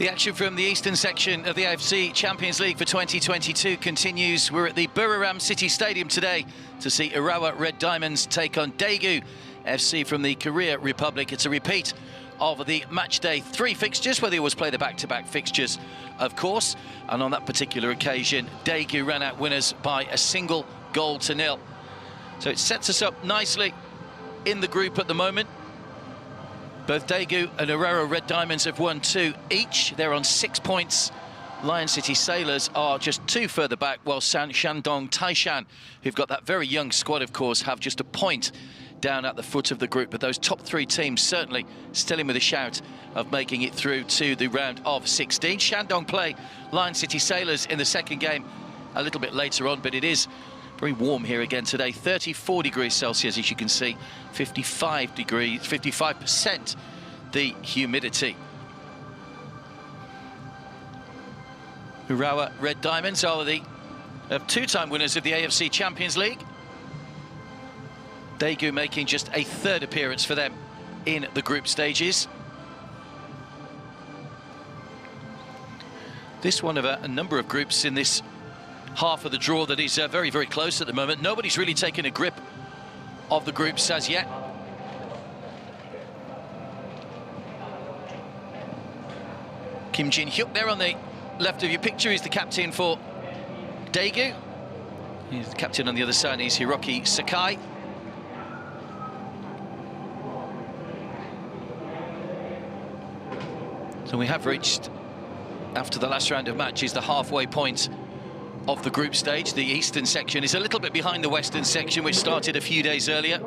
The action from the eastern section of the AFC Champions League for 2022 continues. We're at the Buriram City Stadium today to see Urawa Red Diamonds take on Daegu FC from the Korea Republic. It's a repeat of the Matchday 3 fixtures, where they always play the back-to-back fixtures, of course. And on that particular occasion, Daegu ran out winners by a single goal to nil. So it sets us up nicely in the group at the moment. Both Daegu and Urawa Red Diamonds have won 2 each. They're on 6 points. Lion City Sailors are just 2 further back, while Shandong Taishan, who've got that very young squad, of course, have just a point down at the foot of the group. But those top 3 teams certainly still in with a shout of making it through to the round of 16. Shandong play Lion City Sailors in the second game a little bit later on, but it is very warm here again today. 34 degrees Celsius, as you can see, 55% the humidity. Urawa Red Diamonds are the 2-time winners of the AFC Champions League. Daegu making just a 3rd appearance for them in the group stages. This one of a number of groups in this half of the draw that is very, very close at the moment. Nobody's really taken a grip of the groups as yet. Kim Jin-hyuk there on the left of your picture is the captain for Daegu. He's the captain on the other side, he's Hiroki Sakai. So we have reached, after the last round of matches, the halfway point of the group stage. The eastern section is a little bit behind the western section, which started a few days earlier.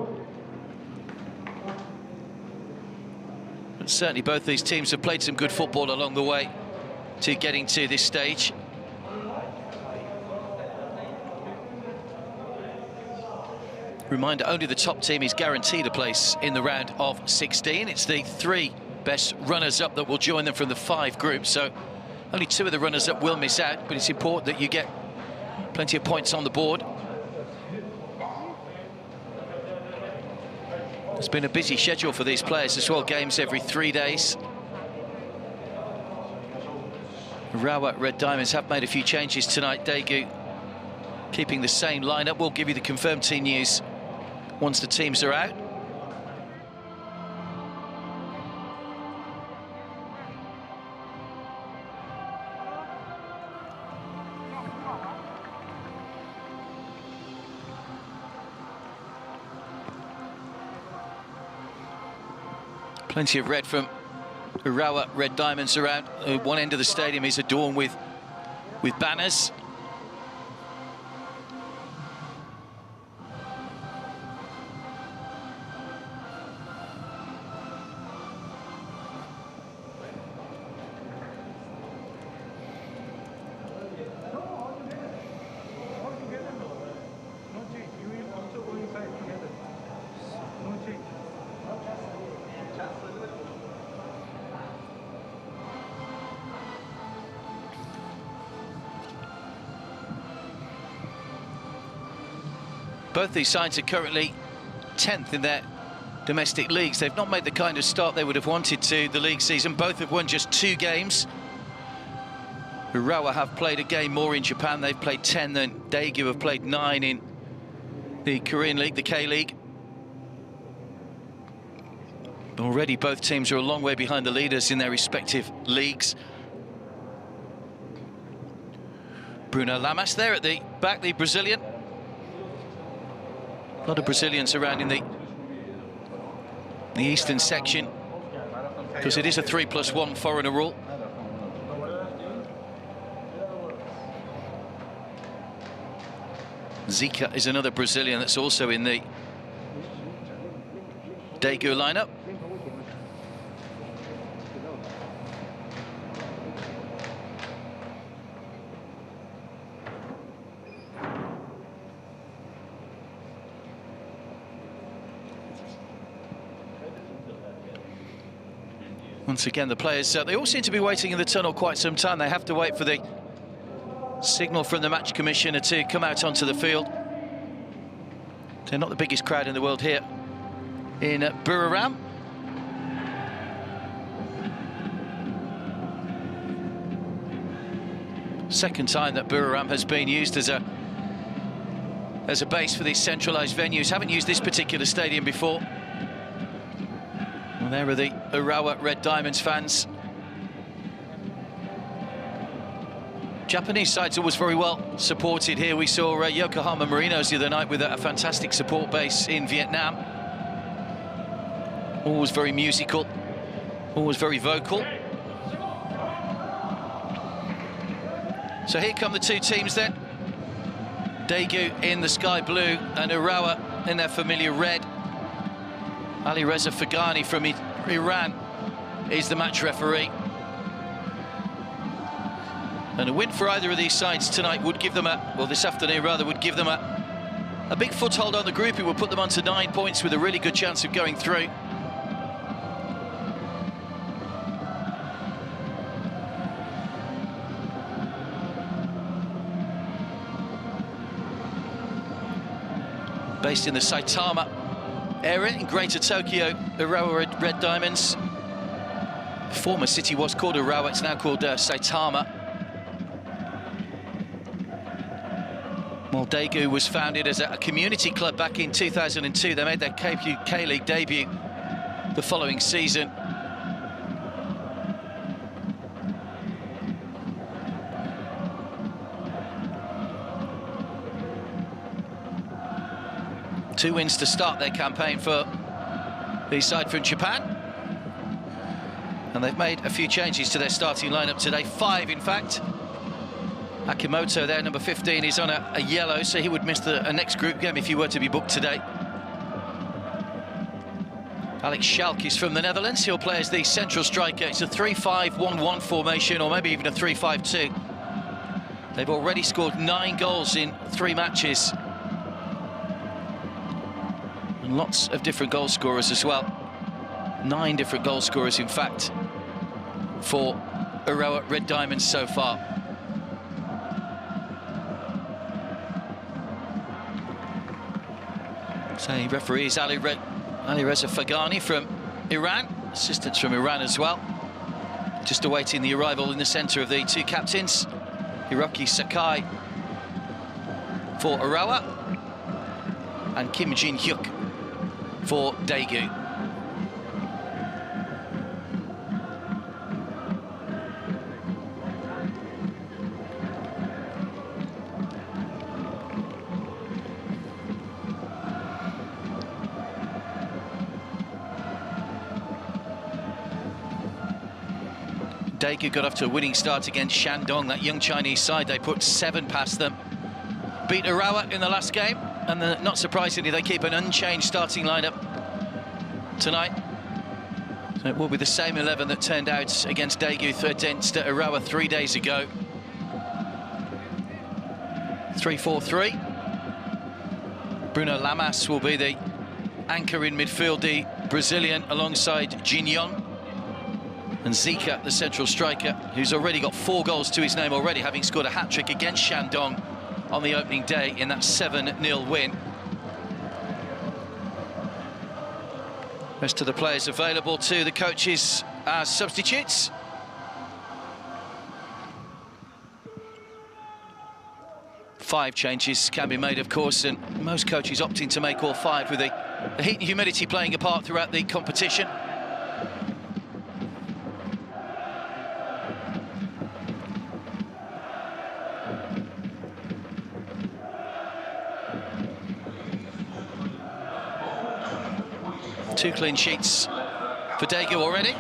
But certainly both these teams have played some good football along the way to getting to this stage. Reminder, only the top team is guaranteed a place in the round of 16. It's the 3 best runners-up that will join them from the 5 groups, so only 2 of the runners-up will miss out, but it's important that you get plenty of points on the board. It's been a busy schedule for these players as well, games every 3 days. Urawa Red Diamonds have made a few changes tonight. Daegu keeping the same lineup. We'll give you the confirmed team news once the teams are out. Plenty of red from Urawa Red Diamonds around. One end of the stadium is adorned with banners. Both these sides are currently 10th in their domestic leagues. They've not made the kind of start they would have wanted to the league season. Both have won just 2 games. Urawa have played a game more in Japan. They've played 10, than Daegu have played 9 in the Korean League, the K-League. Already both teams are a long way behind the leaders in their respective leagues. Bruno Lamas there at the back, the Brazilian. A lot of Brazilians surrounding the eastern section, because it is a 3+1 foreigner rule. Zika is another Brazilian that's also in the Daegu lineup. Once again, the players, they all seem to be waiting in the tunnel quite some time. They have to wait for the signal from the match commissioner to come out onto the field. They're not the biggest crowd in the world here in Buriram. Second time that Buriram has been used as a base for these centralised venues. Haven't used this particular stadium before. Well, there are the Urawa Red Diamonds fans. Japanese side's always very well supported here. We saw Yokohama Marinos the other night with a fantastic support base in Vietnam. Always very musical, always very vocal. So here come the two teams then. Daegu in the sky blue and Urawa in their familiar red. Ali Reza Fagani from Iran is the match referee. And a win for either of these sides tonight would give them this afternoon rather, would give them a big foothold on the group. It would put them onto 9 points with a really good chance of going through. Based in the Saitama area in Greater Tokyo, Urawa Red Diamonds. The former city was called Urawa, it's now called Saitama. Well, Daegu was founded as a community club back in 2002. They made their K-League debut the following season. Two wins to start their campaign for the side from Japan. And they've made a few changes to their starting lineup today. 5, in fact. Akimoto there, number 15, is on a yellow, so he would miss the next group game if he were to be booked today. Alex Schalk is from the Netherlands. He'll play as the central striker. It's a 3-5-1-1 formation, or maybe even a 3-5-2. They've already scored 9 goals in 3 matches. And lots of different goal scorers as well. 9 different goal scorers, in fact, for Urawa Red Diamonds so far. So he referees Ali Reza Fagani from Iran, assistants from Iran as well. Just awaiting the arrival in the centre of the two captains, Hiroki Sakai for Urawa and Kim Jin-hyuk for Daegu. Daegu got off to a winning start against Shandong, that young Chinese side. They put 7 past them. Beat Urawa in the last game, and not surprisingly, they keep an unchanged starting lineup tonight. So it will be the same 11 that turned out against Daegu against Urawa 3 days ago. 3-4-3. Bruno Lamas will be the anchor in midfield, the Brazilian, alongside Jin Young. And Zika, the central striker, who's already got 4 goals to his name already, having scored a hat-trick against Shandong on the opening day in that 7-0 win. Rest of the players available to the coaches as substitutes. Five changes can be made, of course, and most coaches opting to make all 5 with the heat and humidity playing a part throughout the competition. Two clean sheets for Daegu already.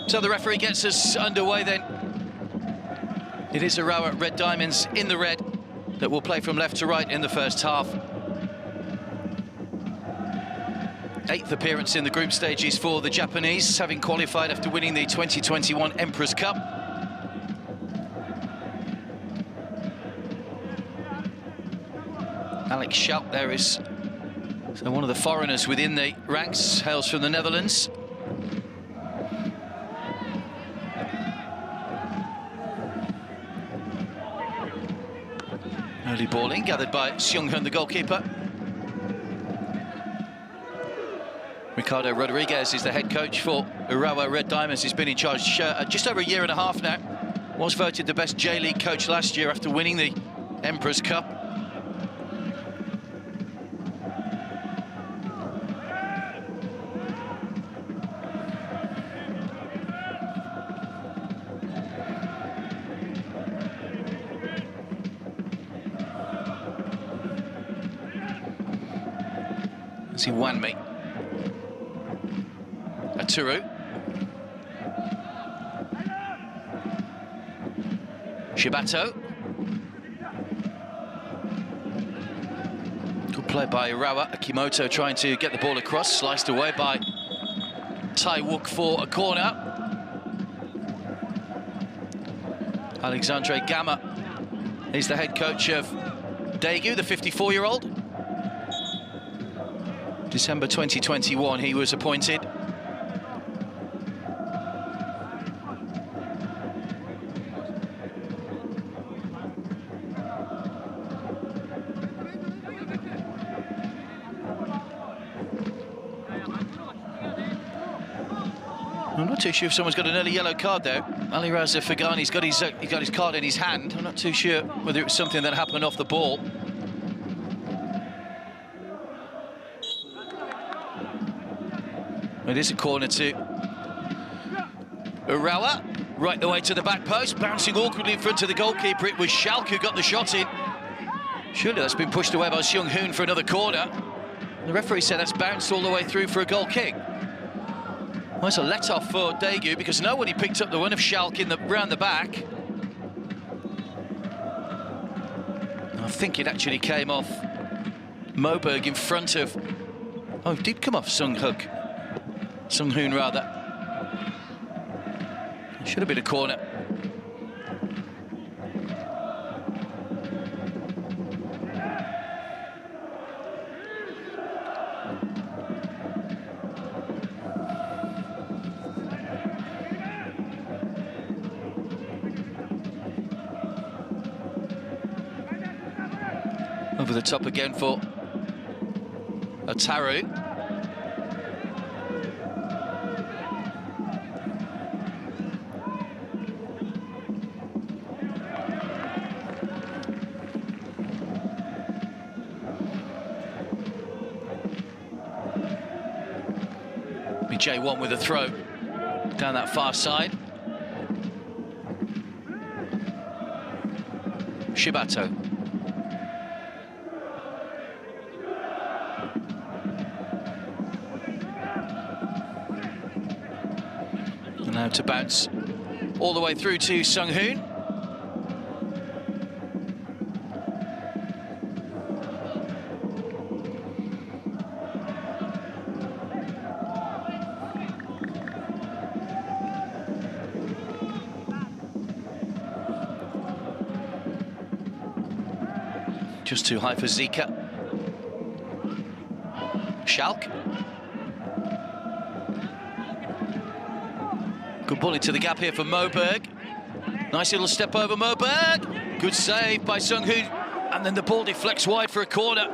So the referee gets us underway then. It is Urawa Red Diamonds in the red that will play from left to right in the first half. 8th appearance in the group stages for the Japanese, having qualified after winning the 2021 Emperor's Cup. Alex Schalk there is one of the foreigners within the ranks, hails from the Netherlands. Early ball in, gathered by Seung-hoon, the goalkeeper. Ricardo Rodriguez is the head coach for Urawa Red Diamonds. He's been in charge just over a year and a half now. Was voted the best J-League coach last year after winning the Emperor's Cup. See Wanmi. Aturu. Shibato. Good play by Urawa. Akimoto trying to get the ball across, sliced away by Tai-wook for a corner. Alexandre Gama is the head coach of Daegu, the 54-year-old. December 2021 he was appointed. I'm not too sure if someone's got an early yellow card though. Ali Raza Fagani's got his card in his hand. I'm not too sure whether it was something that happened off the ball. It is a corner to Urawa, right the way to the back post, bouncing awkwardly in front of the goalkeeper. It was Schalke who got the shot in. Surely that's been pushed away by Seung-hoon for another corner. The referee said that's bounced all the way through for a goal kick. Well, it's a let-off for Daegu because nobody picked up the one of Schalke round the back. I think it actually came off Moberg in front of... Oh, it did come off Seung-hoon rather. It should have been a corner. Over the top again for Ataru. J1 with a throw down that far side. Shibato. And now to bounce all the way through to Seung-hoon. Just too high for Zika. Schalke. Good ball into the gap here for Moberg. Nice little step over Moberg. Good save by Seung-hoon. And then the ball deflects wide for a corner.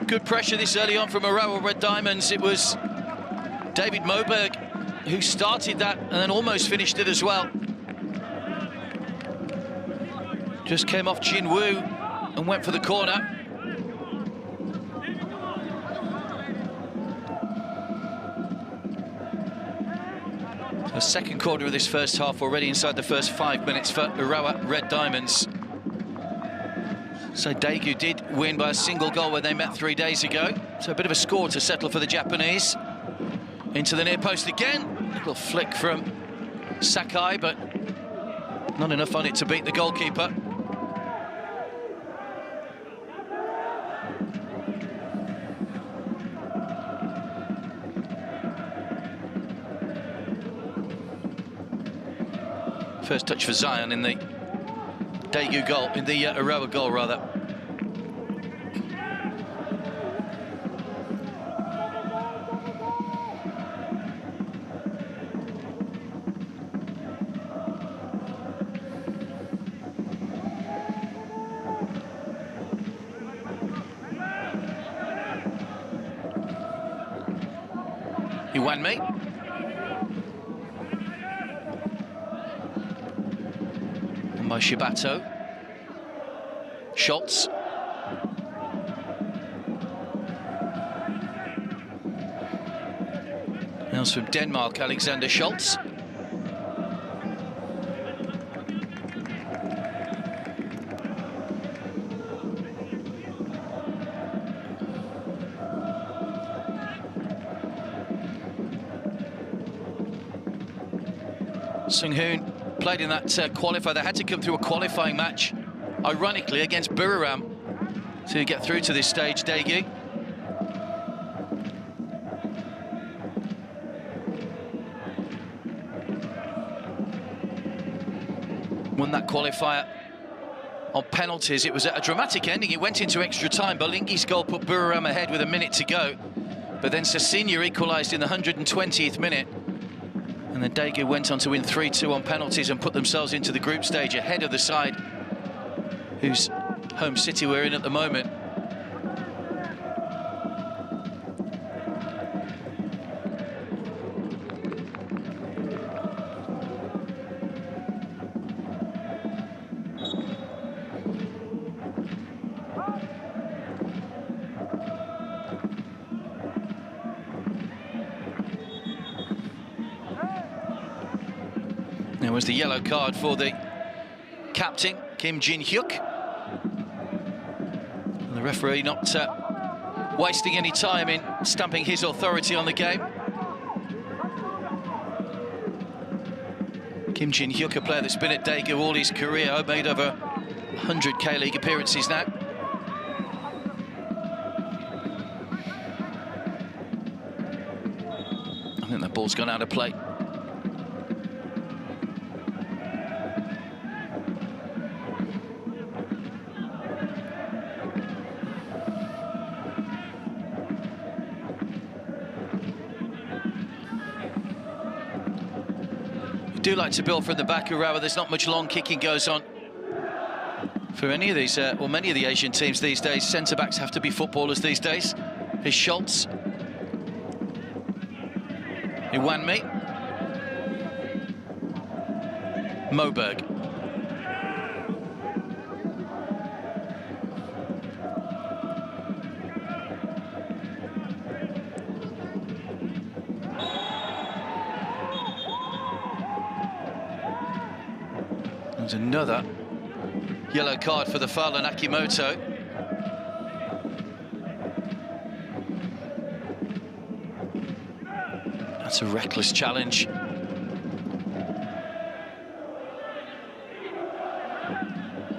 Good pressure this early on from Urawa Red Diamonds. It was David Moberg who started that and then almost finished it as well. Just came off Jin Woo and went for the corner. The second quarter of this first half already inside the first 5 minutes for Urawa Red Diamonds. So Daegu did win by a single goal when they met 3 days ago. So a bit of a score to settle for the Japanese. Into the near post again. Little flick from Sakai, but not enough on it to beat the goalkeeper. First touch for Zion in the Daegu goal, in the Urawa goal rather. Iwanmi. And by Shibato. Schultz. Else from Denmark, Alexander Schultz. Sung-hoon played in that qualifier. They had to come through a qualifying match, ironically, against Buriram to get through to this stage, Daegu. Won that qualifier on penalties. It was a dramatic ending. It went into extra time. Bolingi's goal put Buriram ahead with a minute to go. But then Sasinya equalised in the 120th minute. And then Daegu went on to win 3-2 on penalties and put themselves into the group stage ahead of the side whose home city we're in at the moment. There was the yellow card for the captain, Kim Jin-hyuk. And the referee not wasting any time in stamping his authority on the game. Kim Jin-hyuk, a player that's been at Daegu all his career, made over 100 K-League appearances now. I think the ball's gone out of play. Do like to build from the back, Urawa. There's not much long kicking goes on for any of these, or many of the Asian teams these days. Centre-backs have to be footballers these days. Here's Schultz. Iwanmi. Moberg. There's another yellow card for the foul on Akimoto. That's a reckless challenge.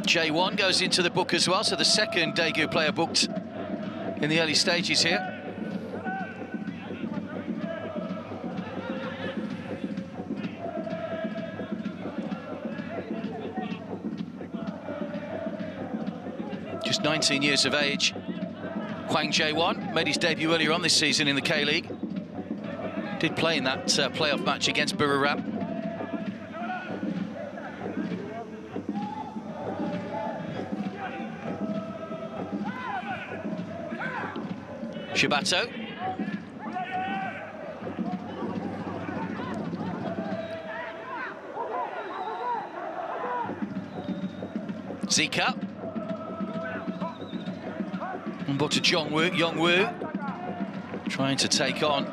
J1 goes into the book as well, so the second Daegu player booked in the early stages here. Just 19 years of age. Hwang Jae-won made his debut earlier on this season in the K-League. Did play in that playoff match against Buriram. Shibato. Zika. But to Yongwoo trying to take on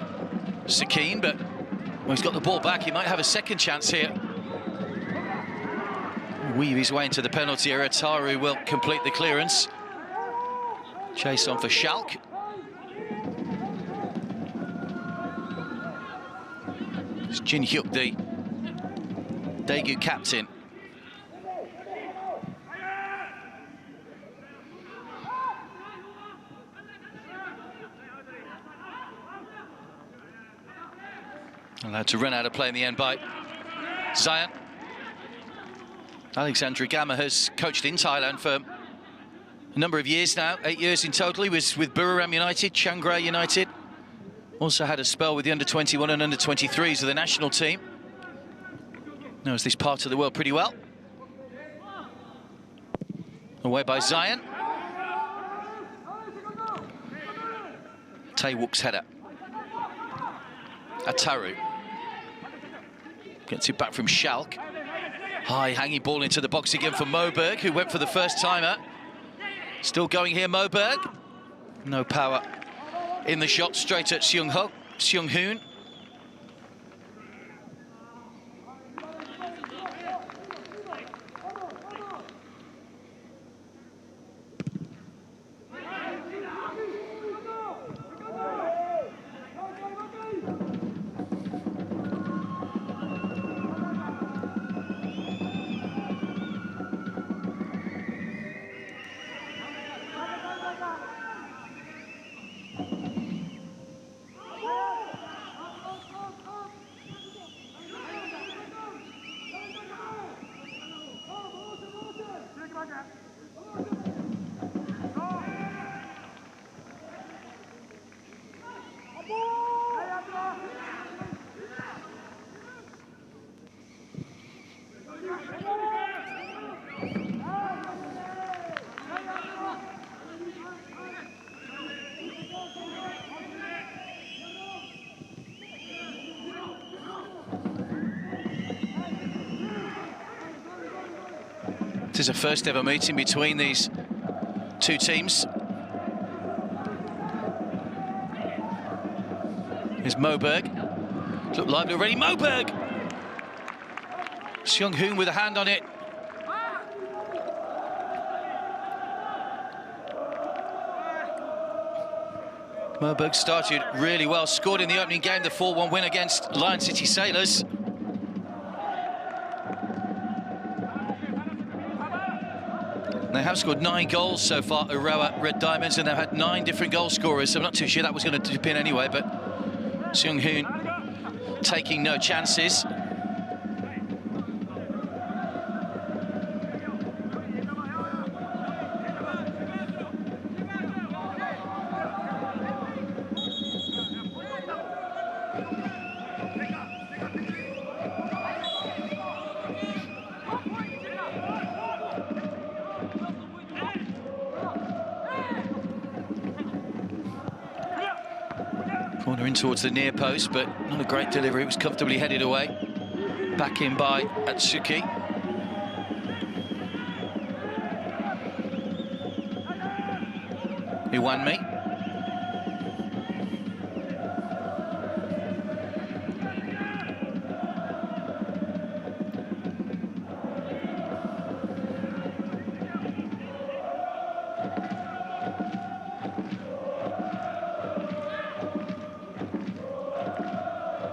Sakine, but well, he's got the ball back. He might have a second chance here. Weave his way into the penalty area. Taru will complete the clearance. Chase on for Schalk. It's Jin-hyuk, the Daegu captain. Allowed to run out of play in the end by Zion. Alexandra Gamma has coached in Thailand for a number of years now, 8 years in total. He was with Buriram United, Chiang Rai United. Also had a spell with the under-21 and under-23s of the national team. Knows this part of the world pretty well. Away by Zion. Tae-wook's header. Ataru. Gets it back from Schalk. High hanging ball into the box again for Moberg, who went for the first timer. Still going here, Moberg. No power in the shot, straight at Seung-hoon. This is a first ever meeting between these two teams. Here's Moberg. Look lively already, Moberg! Seung-hoon with a hand on it. Moberg started really well, scored in the opening game, the 4-1 win against Lion City Sailors. They have scored 9 goals so far, Urawa Red Diamonds, and they've had 9 different goal scorers, so I'm not too sure that was going to dip in anyway, but Seung-hoon taking no chances. Corner in towards the near post, but not a great delivery. It was comfortably headed away. Back in by Atsuki. Iwanmi.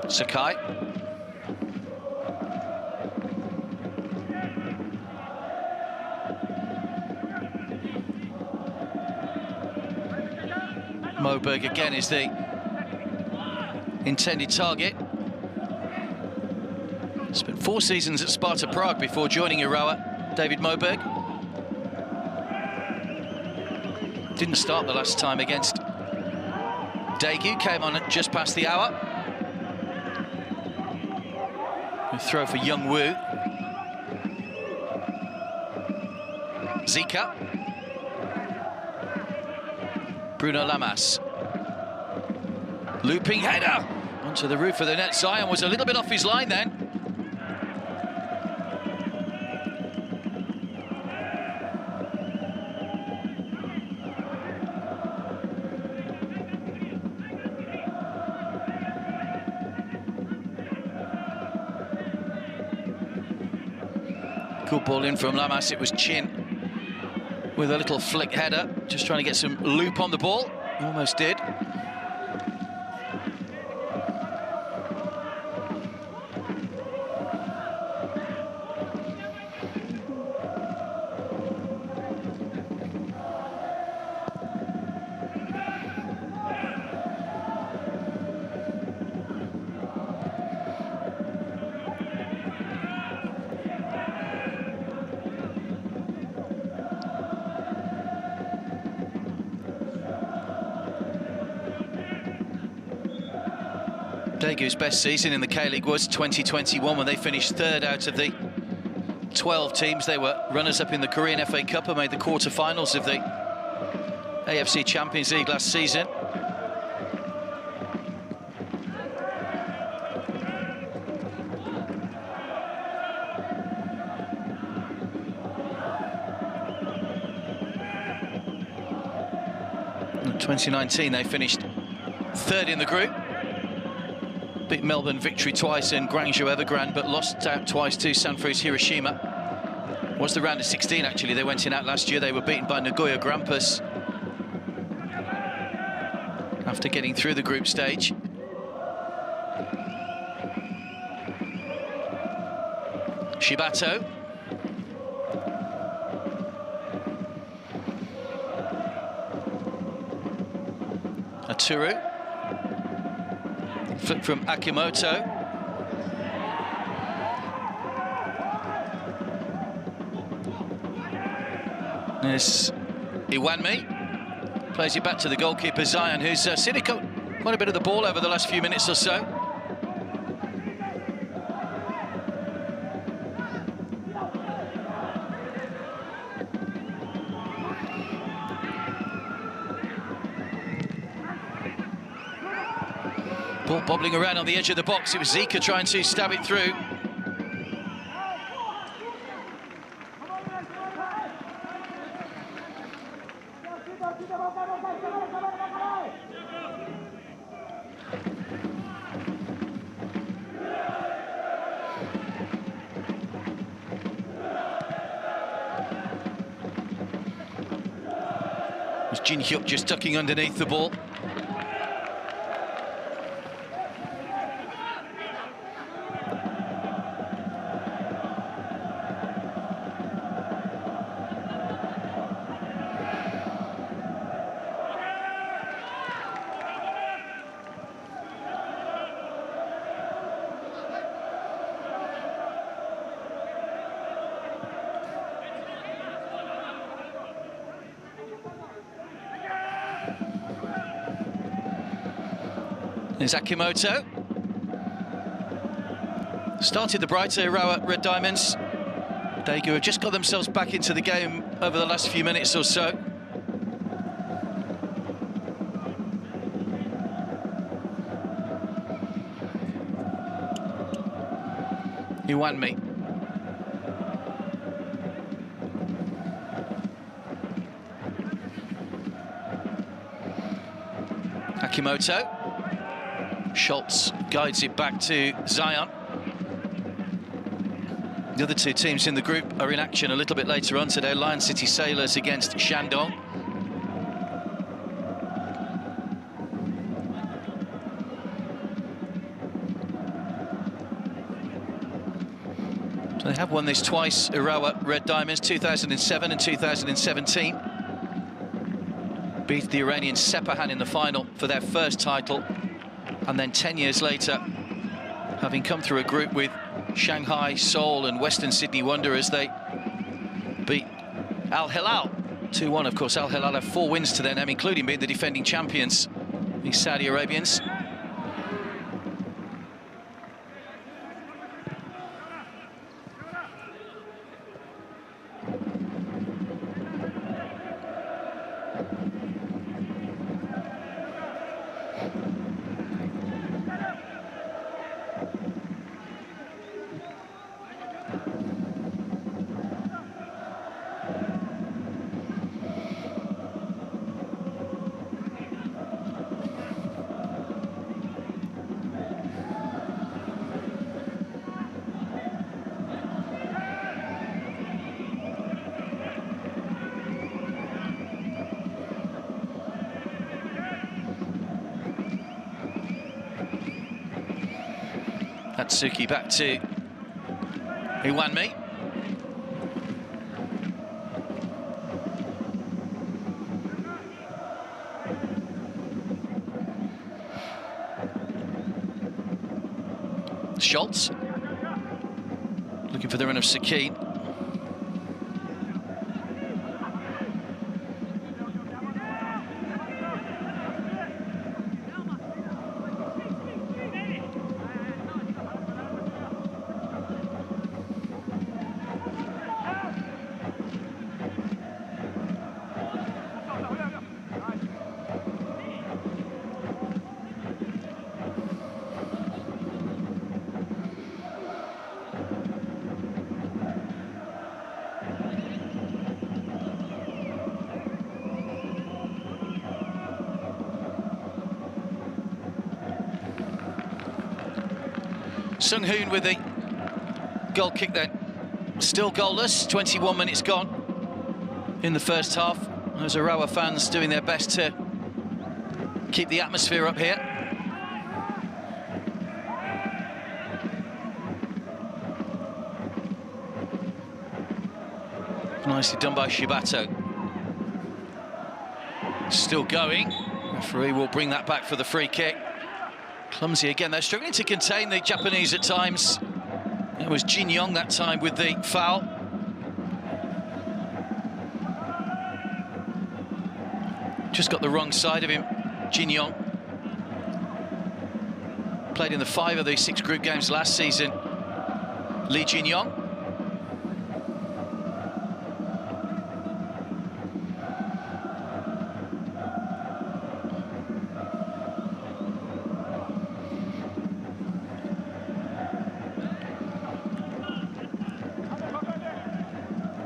Sakai. Moberg again is the intended target. Spent 4 seasons at Sparta Prague before joining Urawa, David Moberg. Didn't start the last time against Daegu, came on at just past the hour. A throw for Young Woo. Zika. Bruno Lamas. Looping header onto the roof of the net. Zion was a little bit off his line then. Good ball in from Lamas. It was Chin with a little flick header, just trying to get some loop on the ball. Almost did. Daegu's best season in the K-League was 2021 when they finished 3rd out of the 12 teams. They were runners-up in the Korean FA Cup and made the quarter-finals of the AFC Champions League last season. 2019, they finished third in the group. Beat Melbourne Victory twice and Guangzhou Evergrande, but lost out twice to Sanfrecce Hiroshima. Was the round of 16, actually. They went in out last year. They were beaten by Nagoya Grampus after getting through the group stage. Shibato. Aturu. Flip from Akimoto. There's Iwanmi. Plays it back to the goalkeeper, Zion, who's seen quite a bit of the ball over the last few minutes or so. Ball bobbling around on the edge of the box. It was Zika trying to stab it through. Was Jin Hyuk just ducking underneath the ball. There's Akimoto. Started the brighter Urawa Red Diamonds. Daegu have just got themselves back into the game over the last few minutes or so. Iwanmi. Akimoto. Schultz guides it back to Zion. The other two teams in the group are in action a little bit later on today. Lion City Sailors against Shandong. So they have won this twice, Urawa Red Diamonds, 2007 and 2017. Beat the Iranian Sepahan in the final for their first title. And then 10 years later, having come through a group with Shanghai, Seoul and Western Sydney Wanderers, they beat Al Hilal 2-1. Of course, Al Hilal have 4 wins to their name, including being the defending champions, the Saudi Arabians. Atsuki back to Iwanmi. Schultz looking for the run of Sakine. Sung-hoon with the goal kick then. Still goalless, 21 minutes gone in the first half. Those Urawa fans doing their best to keep the atmosphere up here. Nicely done by Shibato. Still going. Referee will bring that back for the free kick. Clumsy again. They're struggling to contain the Japanese at times. It was Jin Young that time with the foul. Just got the wrong side of him, Jin Young. Played in the 5 of the 6 group games last season. Lee Jin Young.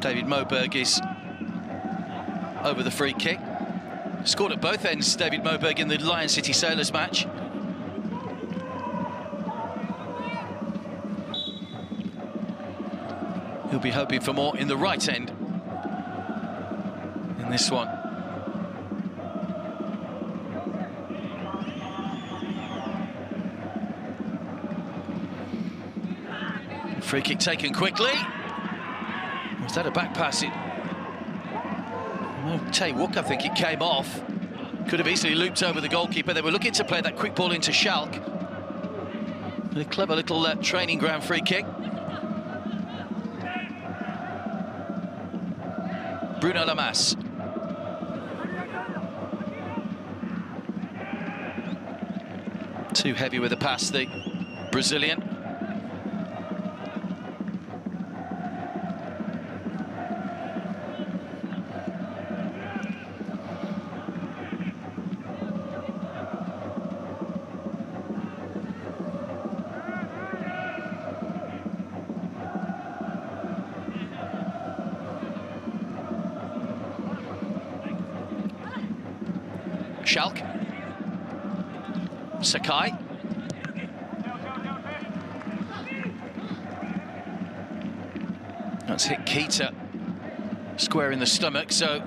David Moberg is over the free kick. Scored at both ends, David Moberg, in the Lion City Sailors match. He'll be hoping for more in the right end in this one. Free kick taken quickly. Was that a back pass? Tae-wook, I think it came off. Could have easily looped over the goalkeeper. They were looking to play that quick ball into Schalke. A clever little training ground free kick. Bruno Lamas. Too heavy with the pass, the Brazilian. Schalke. Sakai. That's hit Keita square in the stomach, so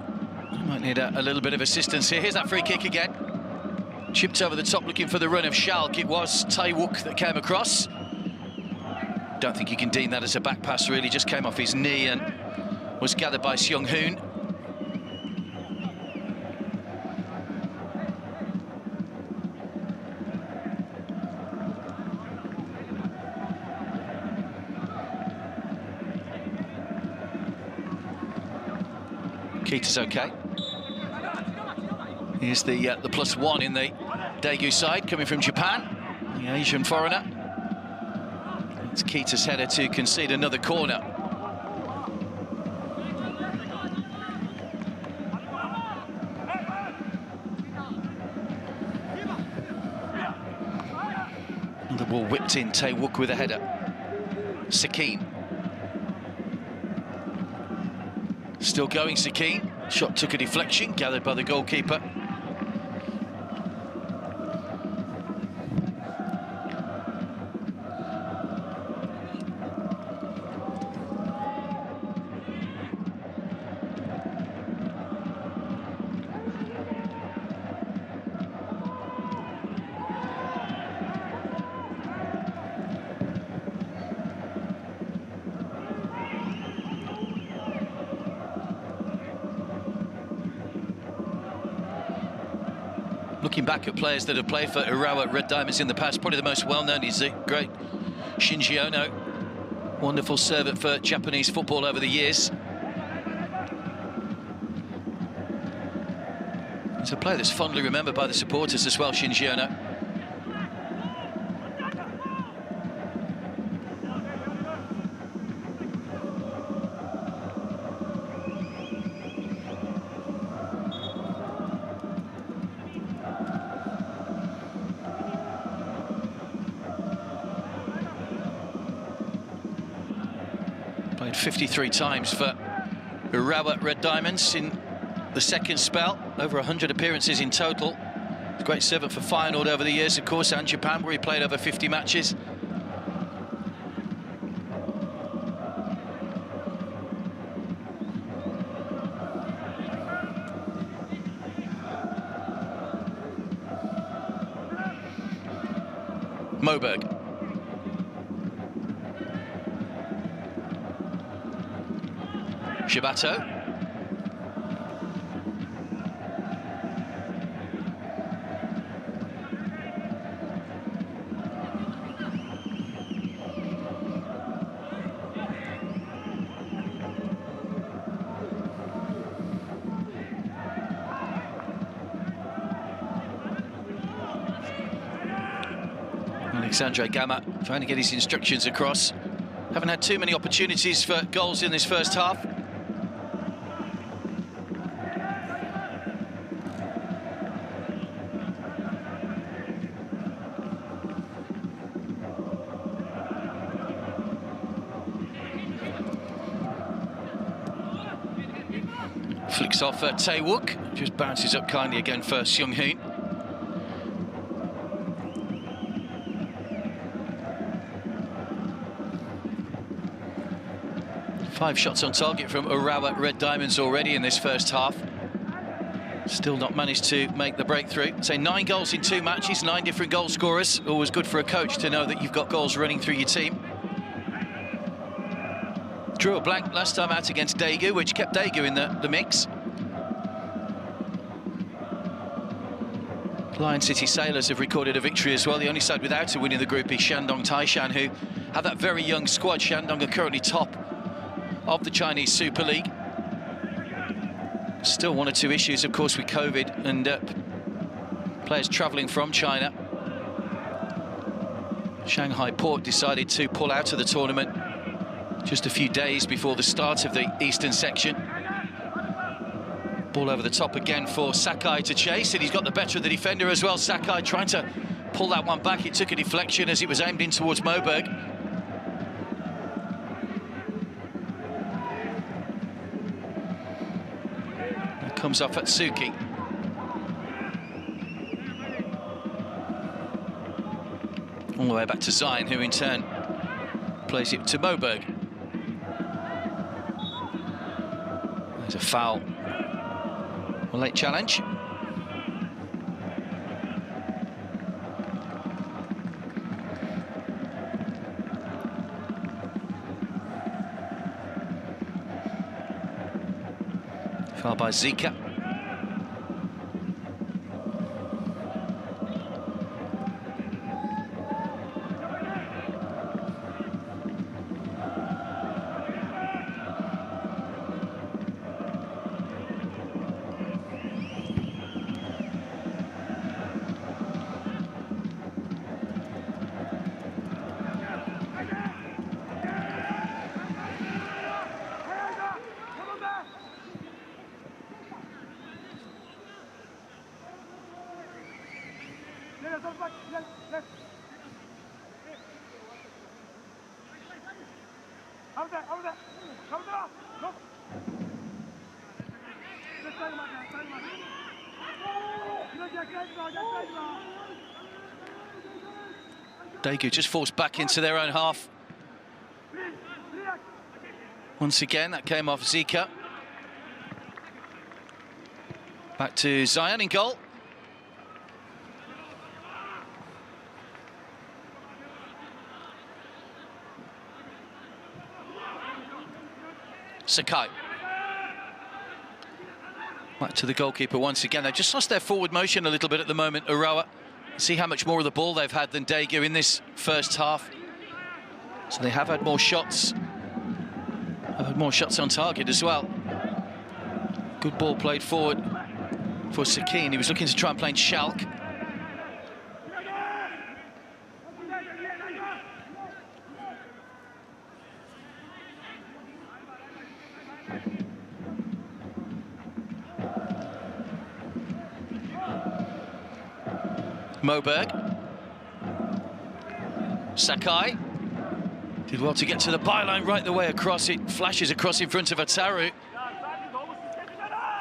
he might need a little bit of assistance here. Here's that free kick again. Chipped over the top looking for the run of Schalke. It was Tae-wook that came across. Don't think you can deem that as a back pass, really. Just came off his knee and was gathered by Sung-hoon. Keita's okay. Here's the +1 in the Daegu side, coming from Japan, the Asian foreigner. It's Keita's header to concede another corner. The ball whipped in, Tae-wook with a header. Sakine. Still going, Sakine. Shot took a deflection, gathered by the goalkeeper. Looking back at players that have played for Urawa Red Diamonds in the past, probably the most well-known is the great Shinji Ono. Wonderful servant for Japanese football over the years. He's a player that's fondly remembered by the supporters as well, Shinji Ono. Played 53 times for Urawa Red Diamonds in the second spell, over 100 appearances in total. A great servant for Feyenoord over the years, of course, and Japan, where he played over 50 matches. Moberg. Shibato. Alexandre Gamma trying to get his instructions across. Haven't had too many opportunities for goals in this first half. Flicks off Tae-wook, just bounces up kindly again for Seung-hoon. Five shots on target from Urawa Red Diamonds already in this first half. Still not managed to make the breakthrough. So 9 goals in 2 matches, 9 different goal scorers. Always good for a coach to know that you've got goals running through your team. Drew a blank last time out against Daegu, which kept Daegu in the mix. Lion City Sailors have recorded a victory as well. The only side without a win in the group is Shandong Taishan, who have that very young squad. Shandong are currently top of the Chinese Super League. Still 1 or 2 issues, of course, with COVID and players travelling from China. Shanghai Port decided to pull out of the tournament just a few days before the start of the Eastern section. Ball over the top again for Sakai to chase, and he's got the better of the defender as well. Sakai trying to pull that one back. It took a deflection as it was aimed in towards Moberg. That comes off at Suki. All the way back to Zion, who in turn plays it to Moberg. There's a foul. A late challenge. Foul by Zika. Daegu just forced back into their own half. Once again, that came off Zika. Back to Zion in goal. Sakai. Back to the goalkeeper once again. They've just lost their forward motion a little bit at the moment, Urawa. See how much more of the ball they've had than Daegu in this first half. So they have had more shots. Have had more shots on target as well. Good ball played forward for Sakin. He was looking to try and play Schalk. Moberg. Sakai. Did well to get to the byline right the way across. It flashes across in front of Ataru.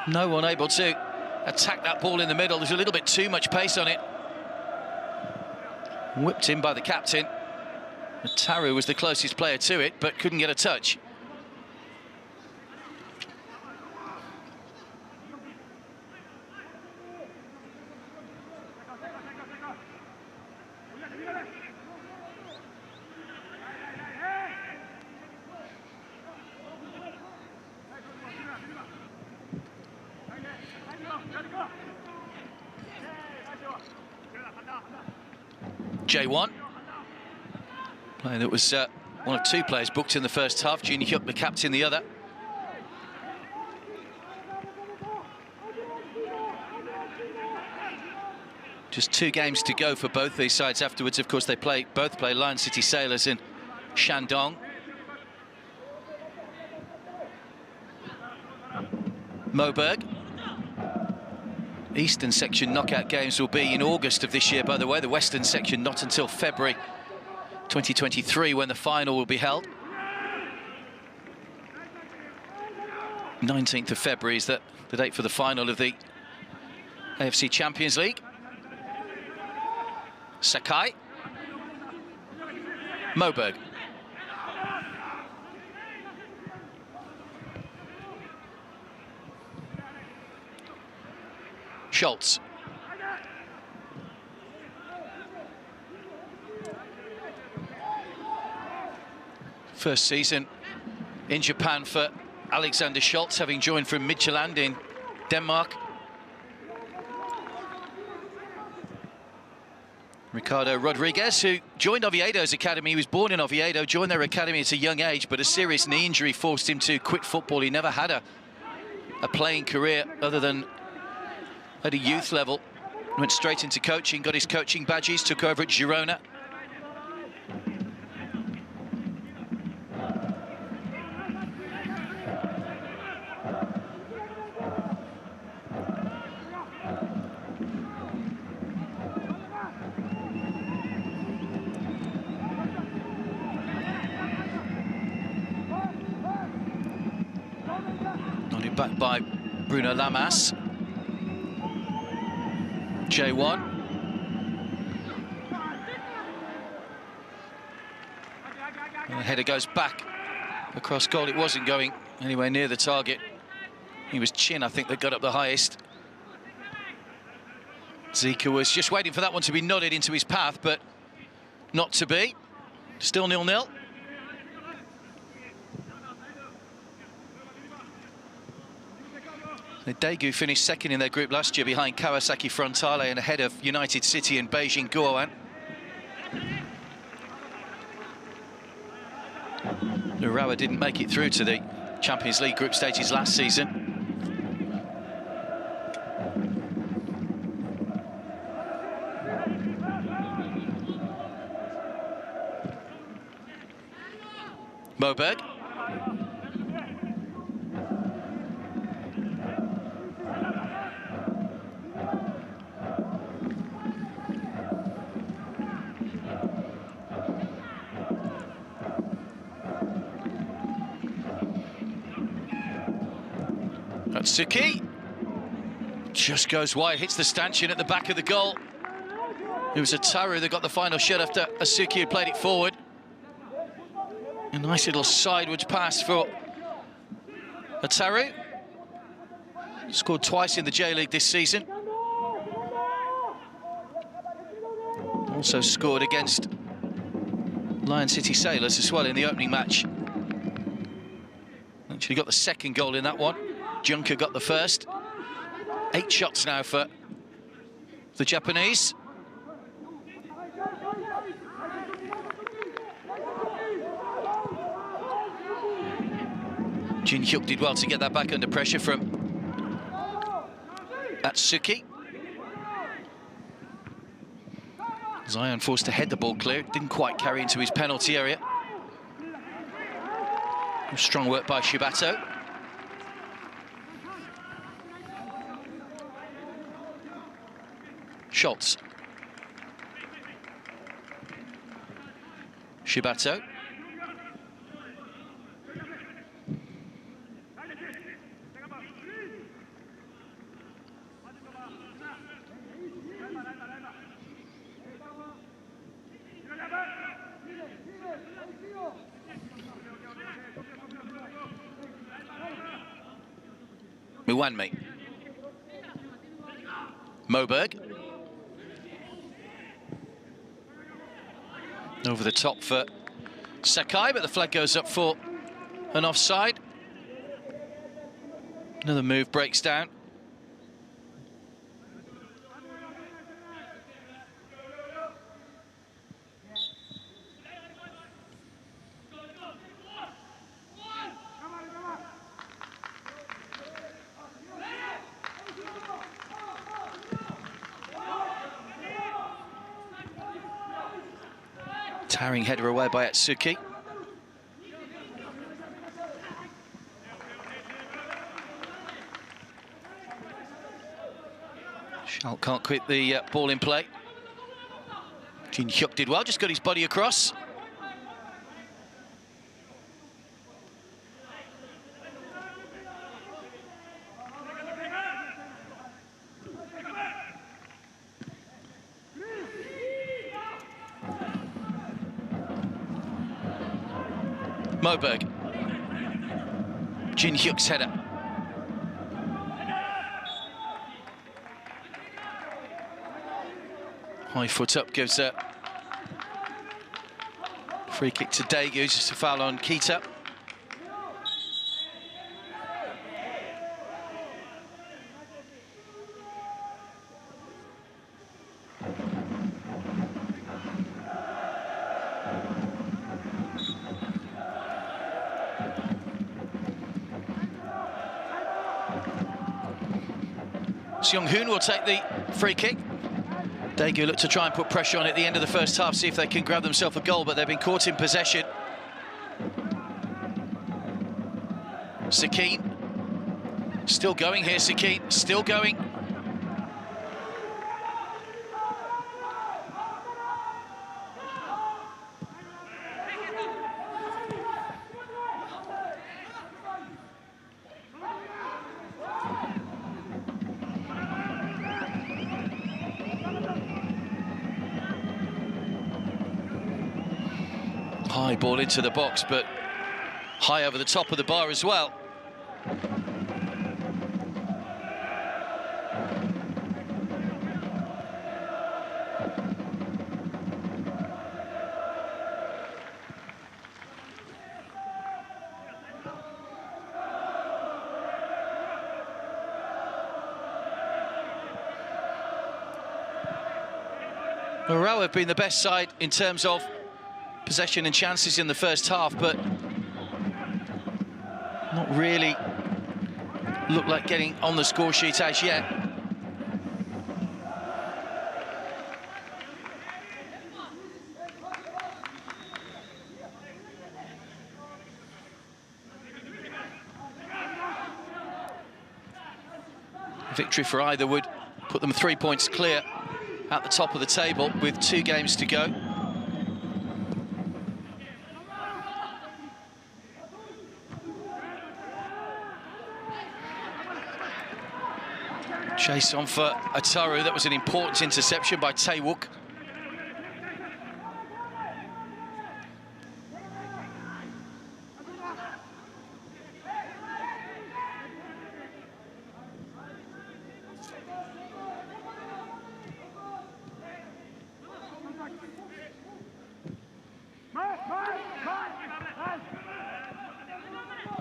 No one able to attack that ball in the middle. There's a little bit too much pace on it. Whipped in by the captain. Ataru was the closest player to it, but couldn't get a touch. J1. Player that was one of two players booked in the first half. Jin Hyuk, the captain, the other. Just 2 games to go for both these sides. Afterwards, of course, they both play Lion City Sailors in Shandong. Moberg. Eastern section knockout games will be in August of this year, by the way. The Western section not until February 2023, when the final will be held. 19th of February is the date for the final of the AFC Champions League. Sakai. Moberg. Schultz. First season in Japan for Alexander Schultz, having joined from Midtjylland in Denmark. Ricardo Rodriguez, who joined Oviedo's academy. He was born in Oviedo, joined their academy at a young age, but a serious knee injury forced him to quit football. He never had a playing career other than at a youth level. Went straight into coaching, got his coaching badges, took over at Girona. Nodded back by Bruno Lamas. J1. And the header goes back across goal. It wasn't going anywhere near the target. It was Chin, I think, that got up the highest. Zika was just waiting for that one to be nodded into his path, but not to be. Still 0-0. Daegu finished second in their group last year behind Kawasaki Frontale and ahead of United City and Beijing Guoan. Urawa didn't make it through to the Champions League group stages last season. Moberg. Suki just goes wide, hits the stanchion at the back of the goal. It was Ataru that got the final shot after Asuki had played it forward. A nice little sideways pass for Ataru. Scored twice in the J-League this season. Also scored against Lion City Sailors as well in the opening match. Actually got the second goal in that one. Junker got the first. 8 shots now for the Japanese. Jin Hyuk did well to get that back under pressure from Atsuki. Zion forced to head the ball clear. Didn't quite carry into his penalty area. Strong work by Shibato. Schultz. Shibato. Muwanmi. Moberg. Over the top for Sakai, but the flag goes up for an offside. Another move breaks down. Towering header away by Atsuki. Schalk can't quit the ball in play. Jin Hyuk did well, just got his body across. Moberg. Jin Hyuk's header. High foot up gives a free kick to Daegu, just a foul on Kita. Seung-hoon will take the free kick. Daegu look to try and put pressure on at the end of the first half, see if they can grab themselves a goal, but they've been caught in possession. Sakine. Still going here, Sakine. Still going. High ball into the box, but high over the top of the bar as well. Urawa have been the best side in terms of possession and chances in the first half, but not really look like getting on the score sheet as yet. Victory for either would put them 3 points clear at the top of the table with 2 games to go. Chase on for Ataru. That was an important interception by Tae-wook.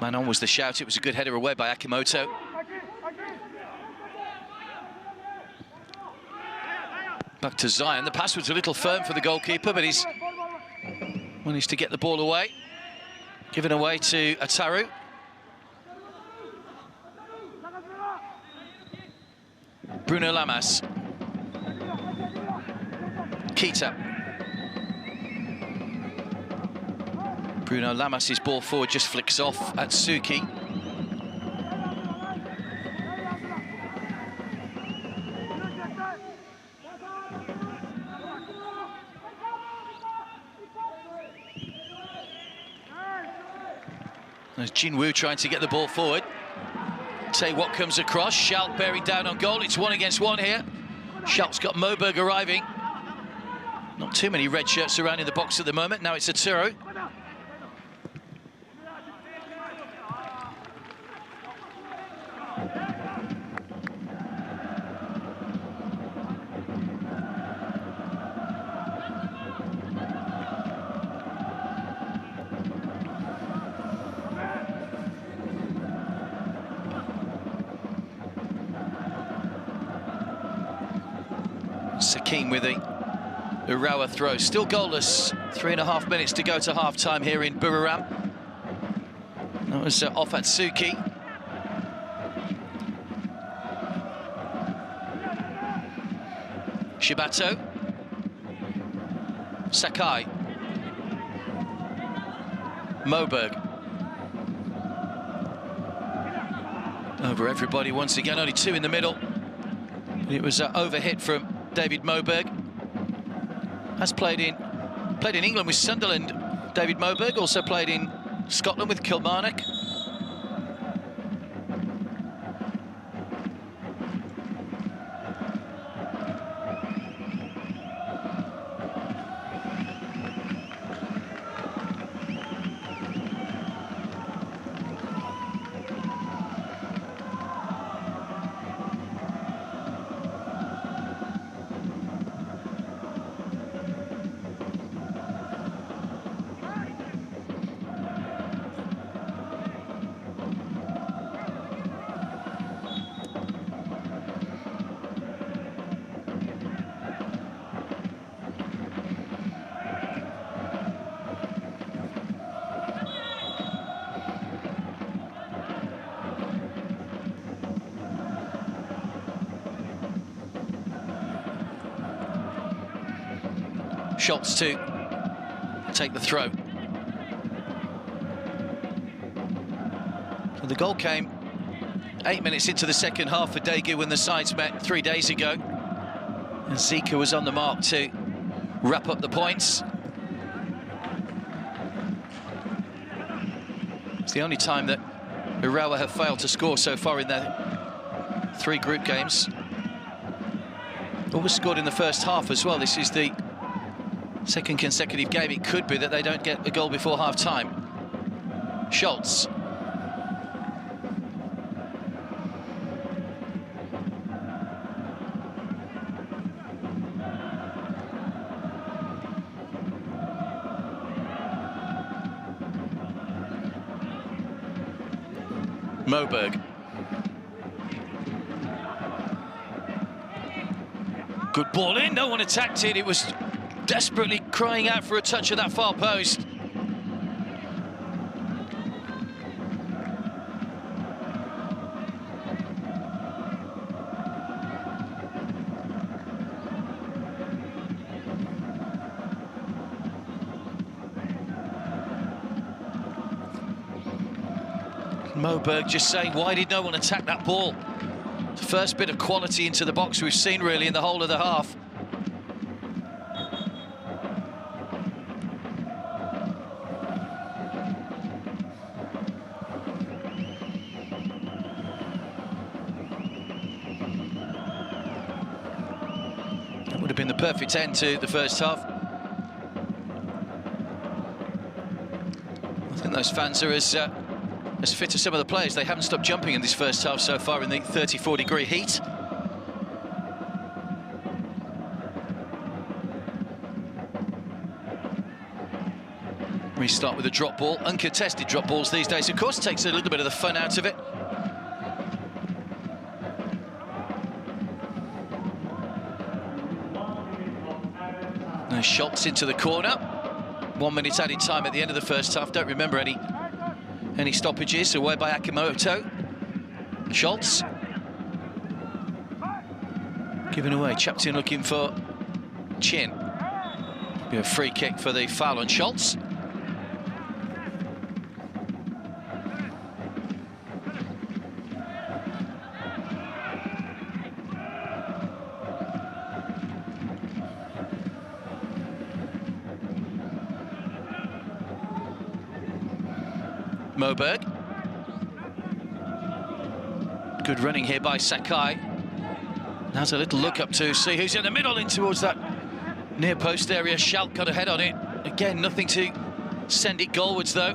Man on was the shout. It was a good header away by Akimoto. Back to Zion. The pass was a little firm for the goalkeeper, but he's managed to get the ball away. Given away to Ataru. Bruno Lamas. Kita. Bruno Lamas' ball forward just flicks off Atsuki. There's Jinwoo trying to get the ball forward. Tae-wook comes across. Schalk bearing down on goal. It's 1 against 1 here. Schalk's got Moberg arriving. Not too many red shirts around in the box at the moment. Now it's Ataru. Sakine with the Urawa throw. Still goalless. 3.5 minutes to go to half-time here in Buriram. That was off Atsuki. Shibato. Sakai. Moberg. Over everybody once again, only two in the middle. It was overhit from David Moberg. Has played in England with Sunderland. David Moberg also played in Scotland with Kilmarnock. Schultz to take the throw. So the goal came 8 minutes into the second half for Daegu when the sides met 3 days ago. And Zika was on the mark to wrap up the points. It's the only time that Urawa have failed to score so far in their 3 group games. Always scored in the first half as well. This is the second consecutive game. It could be that they don't get a goal before half-time. Schultz. Moberg. Good ball in, no one attacked it. It was desperately crying out for a touch of that far post. Moberg just saying, why did no one attack that ball? It's the first bit of quality into the box we've seen really in the whole of the half. That would have been the perfect end to the first half. I think those fans are as fit as some of the players. They haven't stopped jumping in this first half so far in the 34-degree heat. We start with a drop ball. Uncontested drop balls these days, of course, takes a little bit of the fun out of it. Now Schultz into the corner. 1 minute added time at the end of the first half. Don't remember any stoppages away by Akimoto. Schultz. Given away, chapped in looking for Chin. Be a free kick for the foul on Schultz. Moberg. Good running here by Sakai. Now's a little look up to see who's in the middle in towards that near post area. Schalk got a head on it. Again, nothing to send it goalwards though.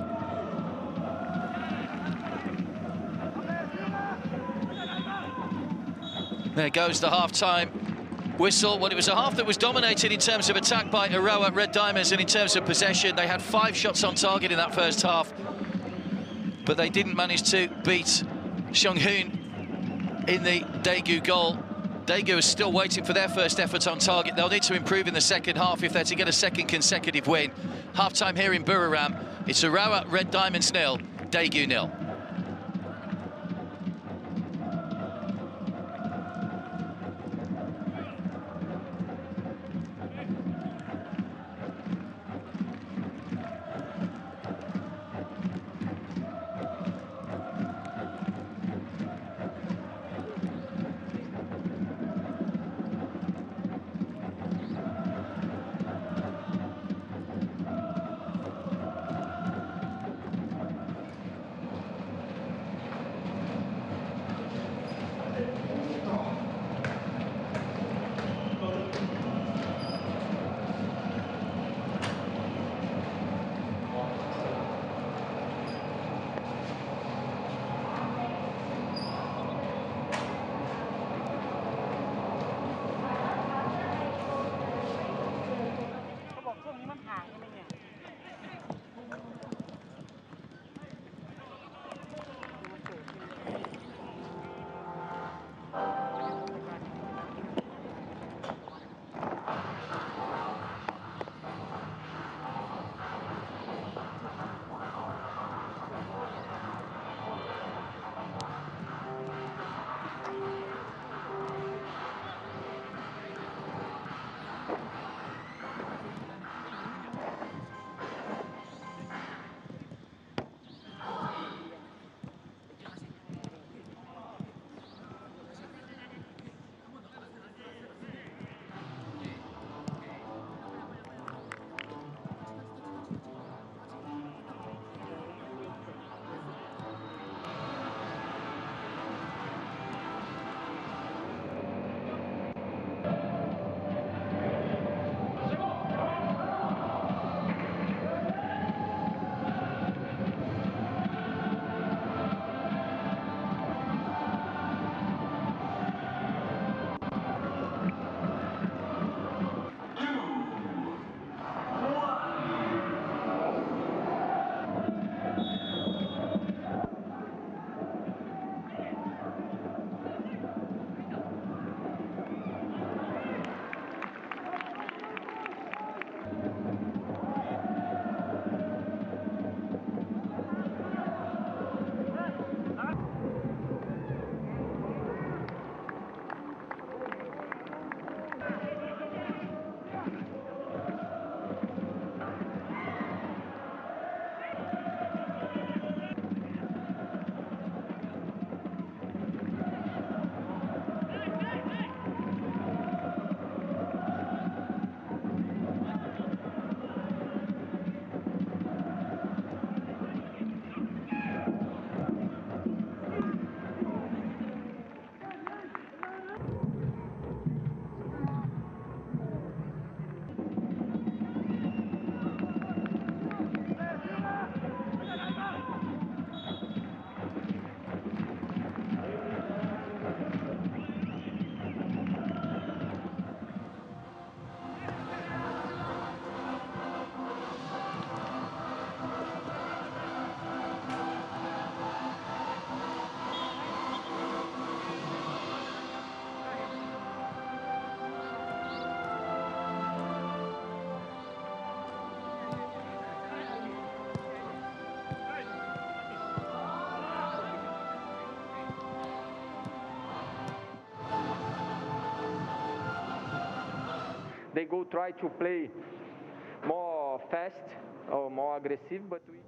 There goes the half-time whistle. Well, it was a half that was dominated in terms of attack by Urawa Red Diamonds, and in terms of possession, they had 5 shots on target in that first half. But they didn't manage to beat Seung-hoon in the Daegu goal. Daegu is still waiting for their first effort on target. They'll need to improve in the second half if they're to get a second consecutive win. Half-time here in Buriram. It's Urawa Red Diamonds 0, Daegu 0. Daegu try to play more fast or more aggressive, but we.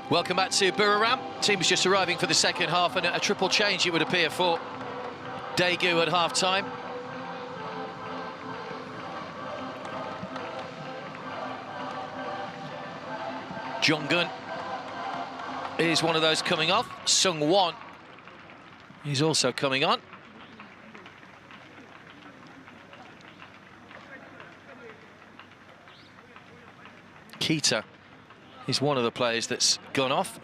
Welcome back to Buriram. Team is just arriving for the second half, and a triple change, it would appear, for Daegu at half-time. Jonggun is one of those coming off. Sung-won is also coming on. Kita is one of the players that's gone off.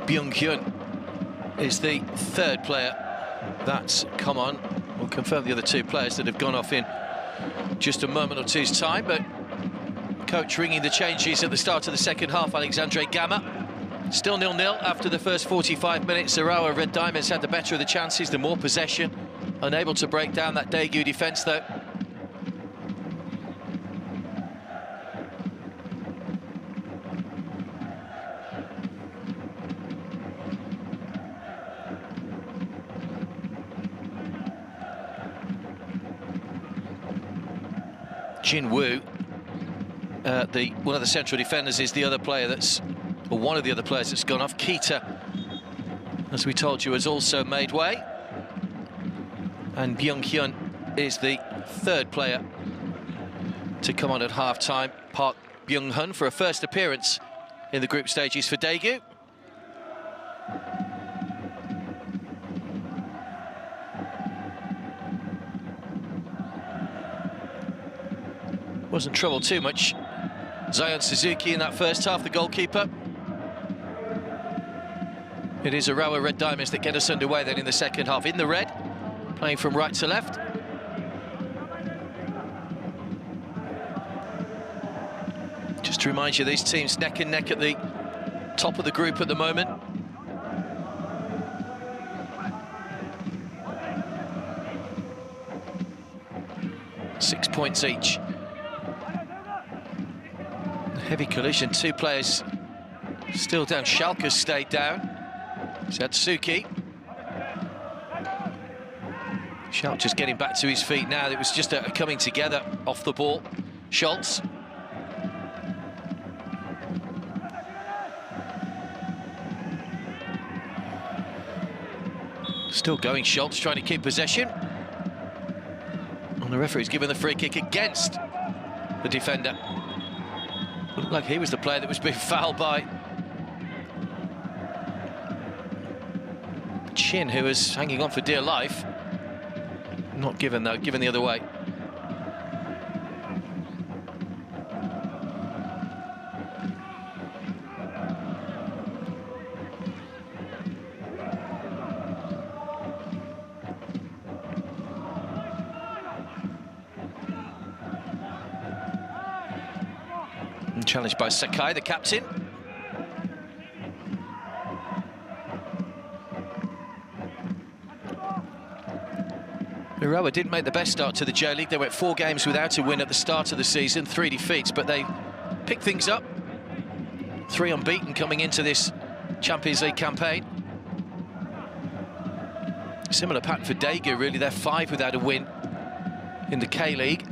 Byung-hyun is the third player that's come on. We'll confirm the other two players that have gone off in just a moment or two's time, but coach ringing the changes at the start of the second half, Alexandre Gamma. Still 0-0 after the first 45 minutes. Urawa Red Diamonds had the better of the chances, the more possession. Unable to break down that Daegu defence, though. Jin Woo, one of the central defenders, is the other player that's, or one of the other players that's gone off. Kita, as we told you, has also made way. And Byung-hyun is the third player to come on at half-time. Park Byung-hun for a first appearance in the group stages for Daegu. Wasn't troubled too much, Zion Suzuki, in that first half, the goalkeeper. It is Urawa Red Diamonds that get us underway then in the second half. In the red, playing from right to left. Just to remind you, these teams neck and neck at the top of the group at the moment. Six points each. Heavy collision, two players still down. Schalke stayed down. Satsuki. Schalke just getting back to his feet now. It was just a coming together off the ball. Schultz. Still going, Schultz trying to keep possession. And the referee's given the free kick against the defender. Looked like he was the player that was being fouled by Chin, who was hanging on for dear life. Not given, though, given the other way. And challenged by Sakai, the captain. Urawa didn't make the best start to the J-League. They went 4 games without a win at the start of the season, 3 defeats, but they picked things up. 3 unbeaten coming into this Champions League campaign. Similar pattern for Daegu, really. They're 5 without a win in the K-League.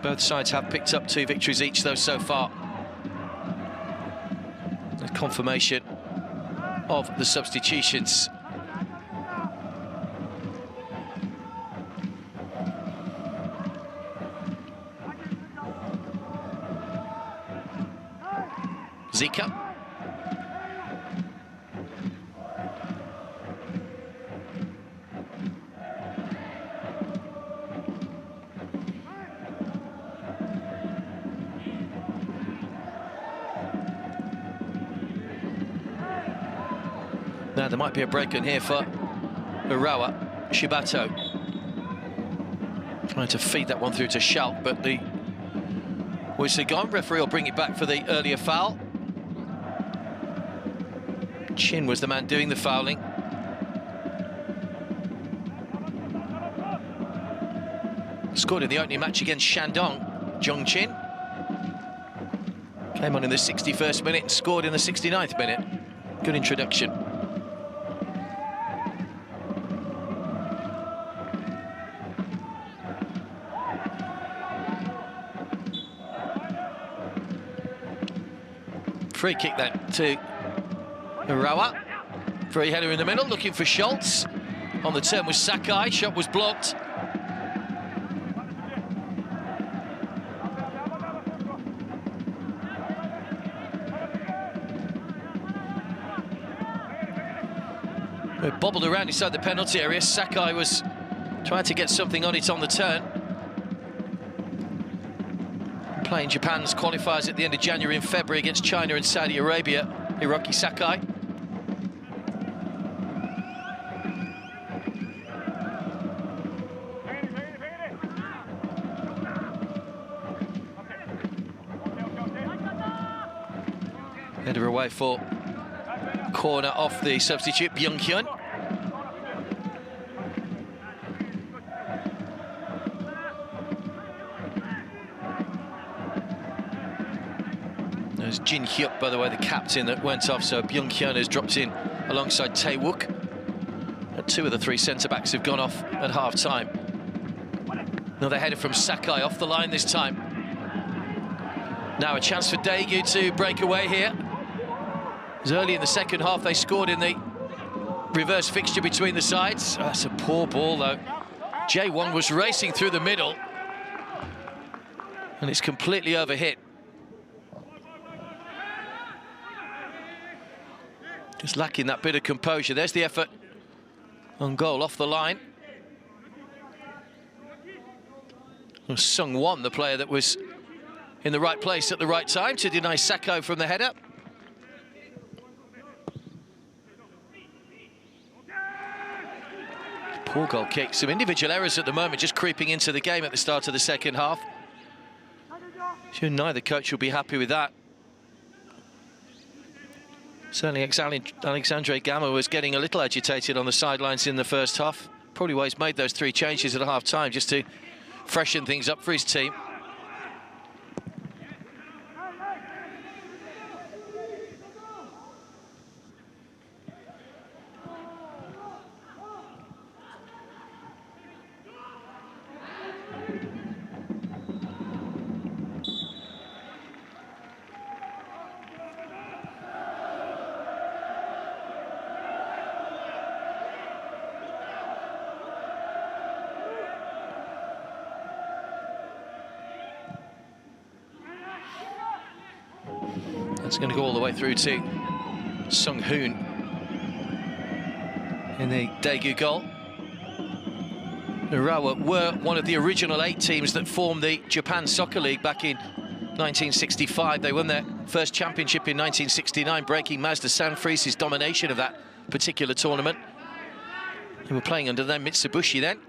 Both sides have picked up 2 victories each, though, so far. A confirmation of the substitutions. Zika. Now there might be a break in here for Urawa. Shibato trying to feed that one through to Schalke, but the whistle gone. Referee will bring it back for the earlier foul. Chin was the man doing the fouling. Scored in the opening match against Shandong, Zhongqin. Came on in the 61st minute and scored in the 69th minute. Good introduction. Free kick then to Urawa. Free header in the middle, looking for Schultz. On the turn was Sakai, shot was blocked. It bobbled around inside the penalty area. Sakai was trying to get something on it on the turn. Playing Japan's qualifiers at the end of January and February against China and Saudi Arabia, Hiroki Sakai. Header away for corner off the substitute, Byung-hyun. There's Jin Hyuk, by the way, the captain that went off, so Byung-hyun has dropped in alongside Tae-wook. Two of the three centre-backs have gone off at half-time. Another header from Sakai off the line this time. Now a chance for Daegu to break away here. As early in the second half, they scored in the reverse fixture between the sides. Oh, that's a poor ball, though. Jae-won was racing through the middle, and it's completely overhit. Just lacking that bit of composure. There's the effort on goal off the line. It was Sung-won, the player that was in the right place at the right time to deny Sakai from the header. Poor goal kick. Some individual errors at the moment, just creeping into the game at the start of the second half. Sure, neither coach will be happy with that. Certainly Alexandre Gamma was getting a little agitated on the sidelines in the first half. Probably why he's made those three changes at half-time, just to freshen things up for his team. It's going to go all the way through to Sung-hoon in the Daegu goal. Urawa were one of the original 8 teams that formed the Japan Soccer League back in 1965. They won their first championship in 1969, breaking Mazda Sanfrecce's domination of that particular tournament. They were playing under their Mitsubishi then.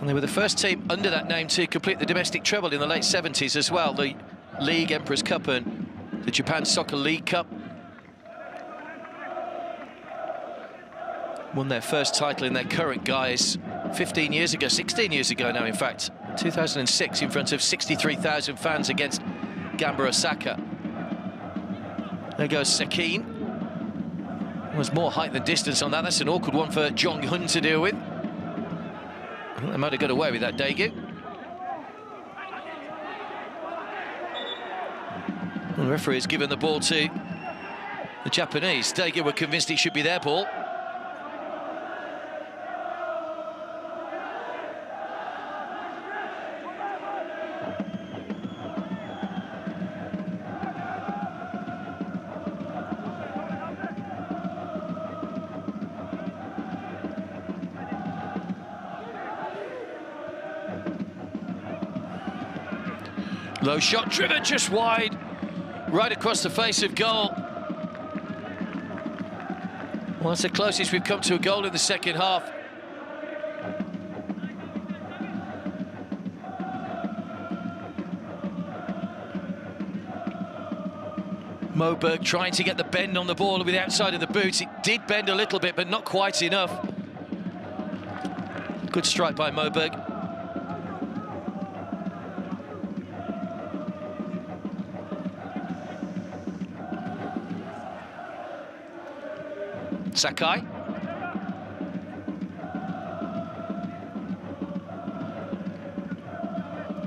And they were the first team under that name to complete the domestic treble in the late 70s as well. The League, Emperor's Cup and the Japan Soccer League Cup. Won their first title in their current guise 15 years ago, 16 years ago now in fact. 2006 in front of 63,000 fans against Gamba Osaka. There goes Sakin. Was more height than distance on that. That's an awkward one for Jong-hun to deal with. They might have got away with that, Daegu. The referee has given the ball to the Japanese. Daegu were convinced it should be their ball. Low shot, driven just wide, right across the face of goal. Well, that's the closest we've come to a goal in the second half. Moberg trying to get the bend on the ball with the outside of the boot. It did bend a little bit, but not quite enough. Good strike by Moberg. Sakai.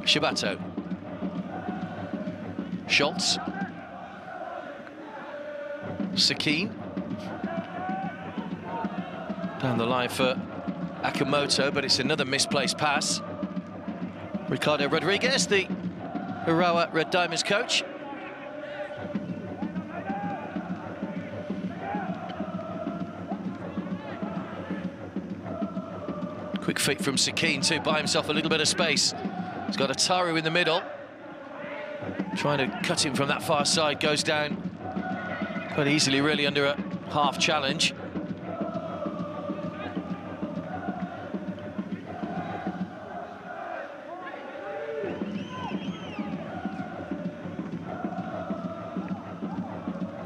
Shibato. Schultz. Sakine. Down the line for Akimoto, but it's another misplaced pass. Ricardo Rodriguez, the Urawa Red Diamonds coach. Quick feet from Sakine to buy himself a little bit of space. He's got Ataru in the middle. Trying to cut him from that far side, goes down quite easily, really, under a half challenge.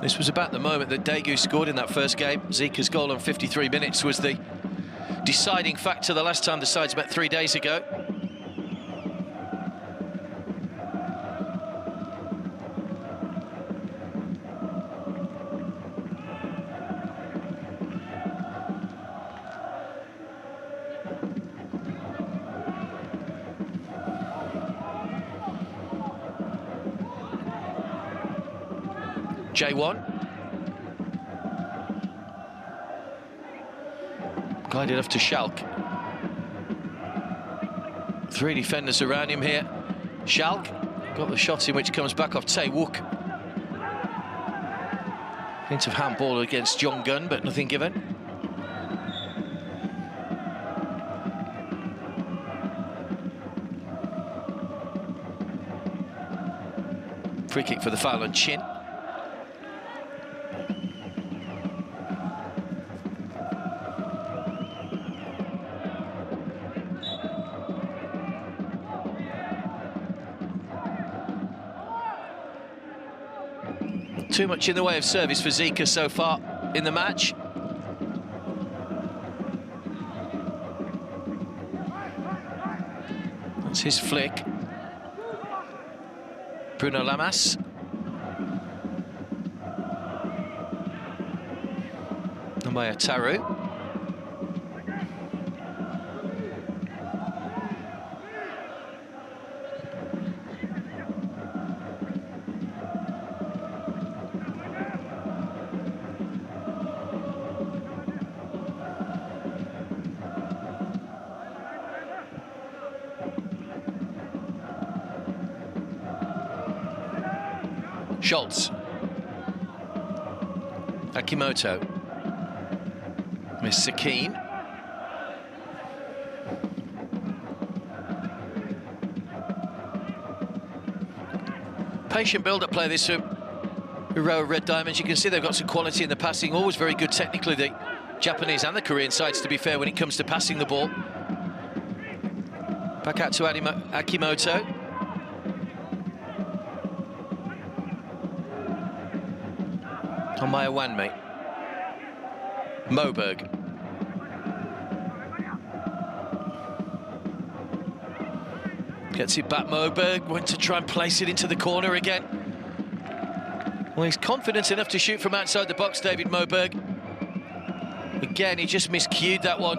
This was about the moment that Daegu scored in that first game. Zika's goal on 53 minutes was the deciding factor the last time the sides met 3 days ago. J1. Guided off to Schalk. 3 defenders around him here. Schalk got the shot in, which comes back off Tae-wook. Hint of handball against Jong-gun, but nothing given. Free kick for the foul on Chin. Too much in the way of service for Zika so far in the match. That's his flick. Bruno Lamas. Namaya Taru. Schultz. Akimoto. Miss Sakine. Patient build-up play this Urawa Red Diamonds. You can see they've got some quality in the passing. Always very good technically, the Japanese and the Korean sides, to be fair, when it comes to passing the ball. Back out to Akimoto. Maya Wanmei. Moberg. Gets it back, Moberg. Went to try and place it into the corner again. Well, he's confident enough to shoot from outside the box, David Moberg. Again, he just miscued that one.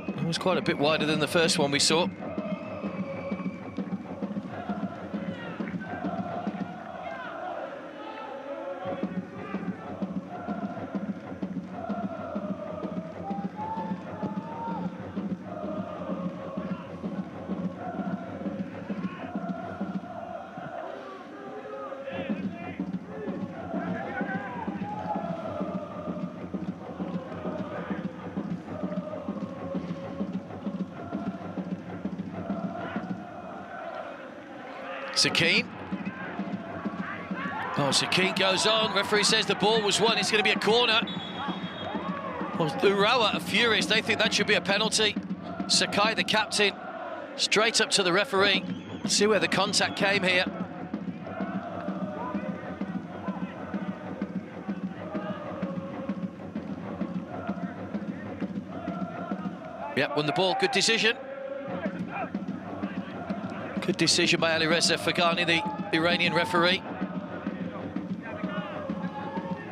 It was quite a bit wider than the first one we saw. Sakine. Oh, Sakine goes on. Referee says the ball was won. It's going to be a corner. Well, Urawa are furious. They think that should be a penalty. Sakai, the captain, straight up to the referee. Let's see where the contact came here. Yep, won the ball. Good decision. Good decision by Alireza Fagani, the Iranian referee.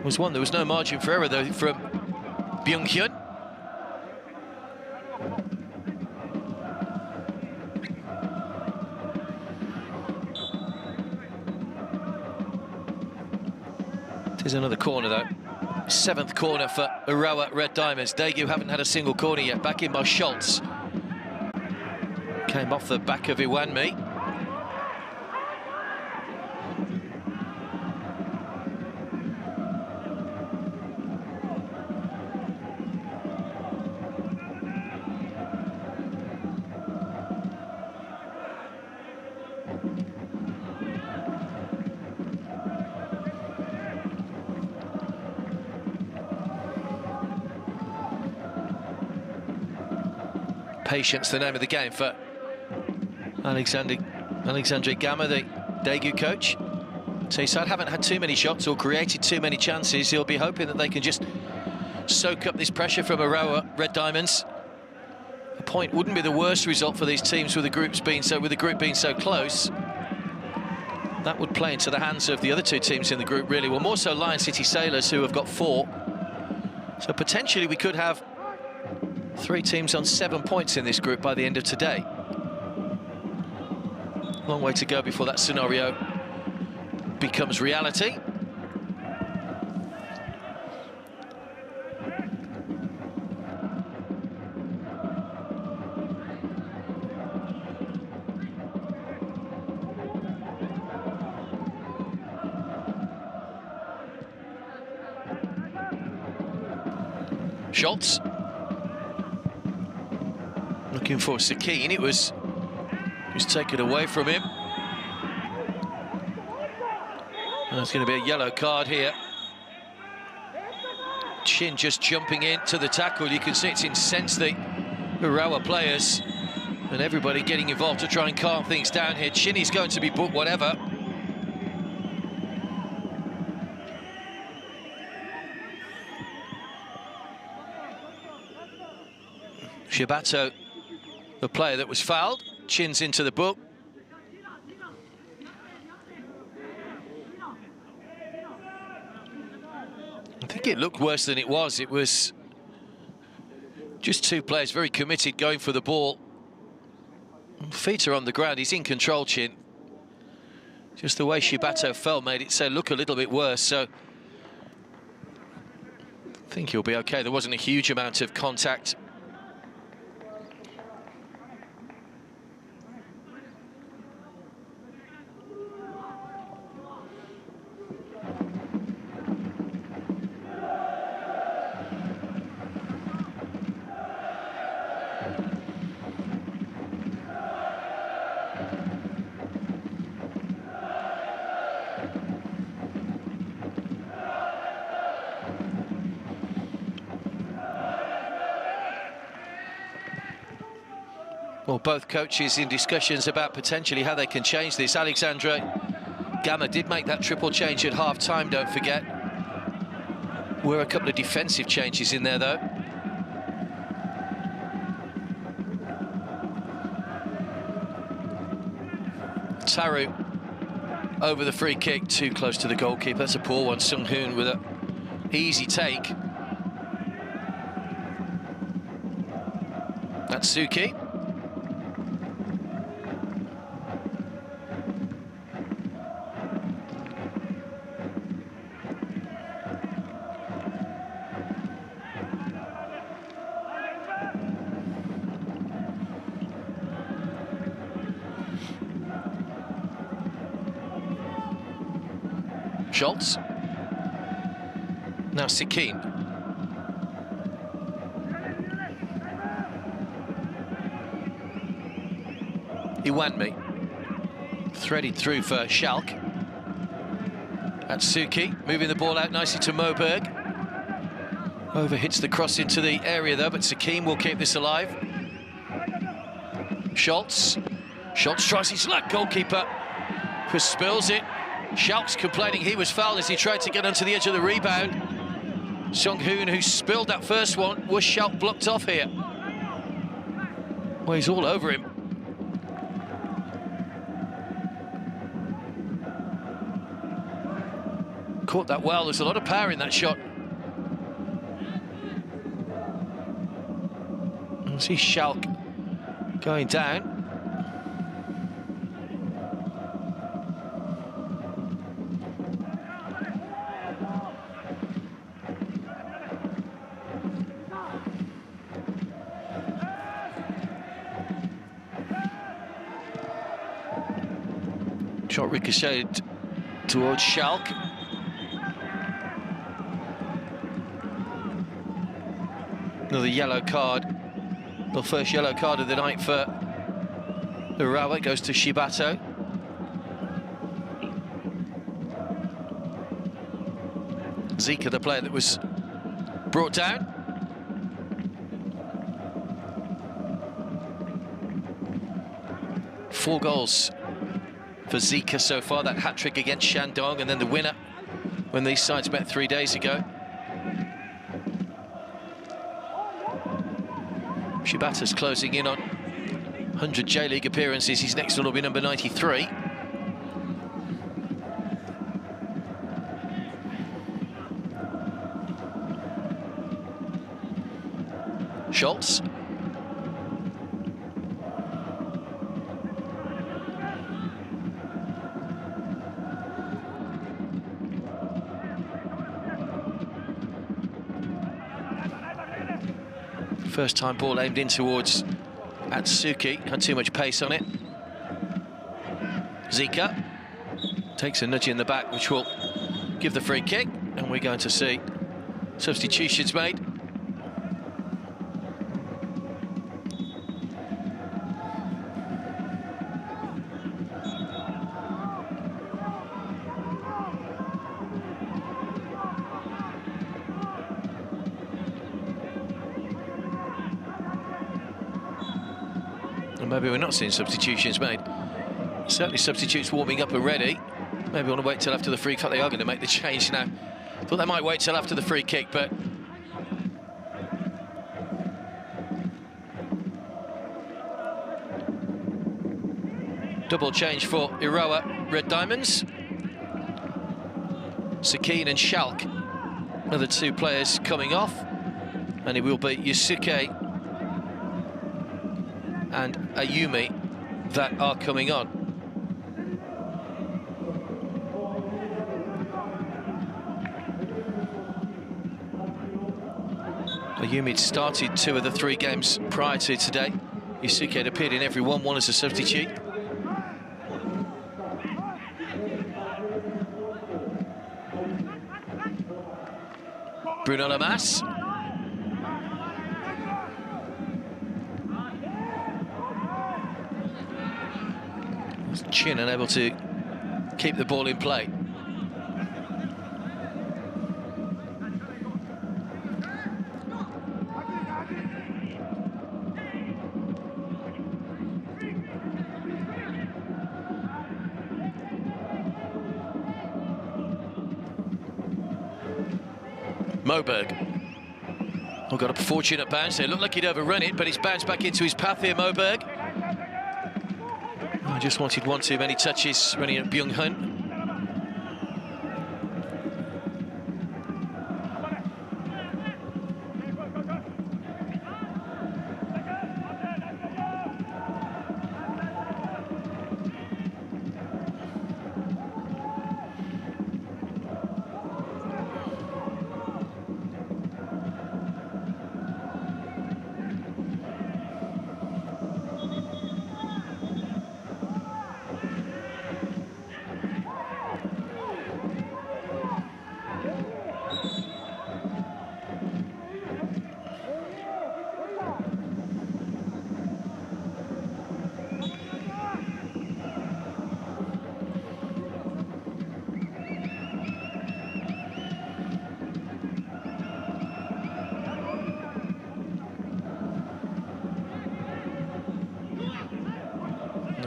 Was one. There was no margin for error, though, from Byung-hyun. It is another corner, though. 7th corner for Urawa Red Diamonds. Daegu haven't had a single corner yet. Back in by Schultz. Came off the back of Iwanmi. Patience, the name of the game for Alexandre Gamma, the Daegu coach. Teesside haven't had too many shots or created too many chances. He'll be hoping that they can just soak up this pressure from Urawa Red Diamonds. A point wouldn't be the worst result for these teams with the group being so close. That would play into the hands of the other two teams in the group, really. Well, more so Lion City Sailors, who have got 4. So potentially we could have 3 teams on 7 points in this group by the end of today. Long way to go before that scenario becomes reality. Schultz. Looking for Sakine. It was taken away from him. There's going to be a yellow card here. Chin just jumping into the tackle. You can see it's incensed the Urawa players and everybody getting involved to try and calm things down here. Chin is going to be booked whatever. Shibato, the player that was fouled. Chin's into the book. I think it looked worse than it was. It was just 2 players very committed going for the ball. Feet are on the ground. He's in control, Chin. Just the way Shibato fell made it look a little bit worse. So I think he'll be okay. There wasn't a huge amount of contact. Well, both coaches in discussions about potentially how they can change this. Alexandre Gamma did make that triple change at half-time, don't forget. Were a couple of defensive changes in there, though. Taru over the free kick, too close to the goalkeeper. That's a poor one. Sung-hoon with an easy take. That's Suki. Schultz. Now Sakine. Iwanmi. Threaded through for Schalke. That's Suki, moving the ball out nicely to Moberg. Over hits the cross into the area though, but Sakine will keep this alive. Schultz. Schultz tries his luck, goalkeeper just spills it. Schalke's complaining he was fouled as he tried to get onto the edge of the rebound. Sung-hoon, who spilled that first one, was Schalke blocked off here. Well, he's all over him. Caught that well. There's a lot of power in that shot. I see Schalk going down. Shot ricocheted towards Schalk. Another yellow card. The first yellow card of the night for Urawa. It goes to Shibato. Zika, the player that was brought down. Four goals for Zika so far, that hat-trick against Shandong, and then the winner when these sides met 3 days ago. Shibata's closing in on 100 J-League appearances. His next one will be number 93. Schultz. First time ball aimed in towards Atsuki, had too much pace on it. Zika takes a nudge in the back, which will give the free kick, and we're going to see substitutions made. Maybe we're not seeing substitutions made. Certainly substitutes warming up already. Maybe we want to wait till after the free kick. They are going to make the change now. Thought they might wait till after the free kick, but double change for Urawa Red Diamonds. Sakine and Schalk are the two players coming off, and it will be Yusuke and Ayumi that are coming on. Ayumi started 2 of the 3 games prior to today. Yusuke had appeared in every one as a substitute. Bruno Lamas. Chin unable to keep the ball in play. Moberg. Oh, got a fortunate bounce there. Looked like he'd overrun it, but he's bounced back into his path here, Moberg. I just wanted one too many touches running at Byung-hun.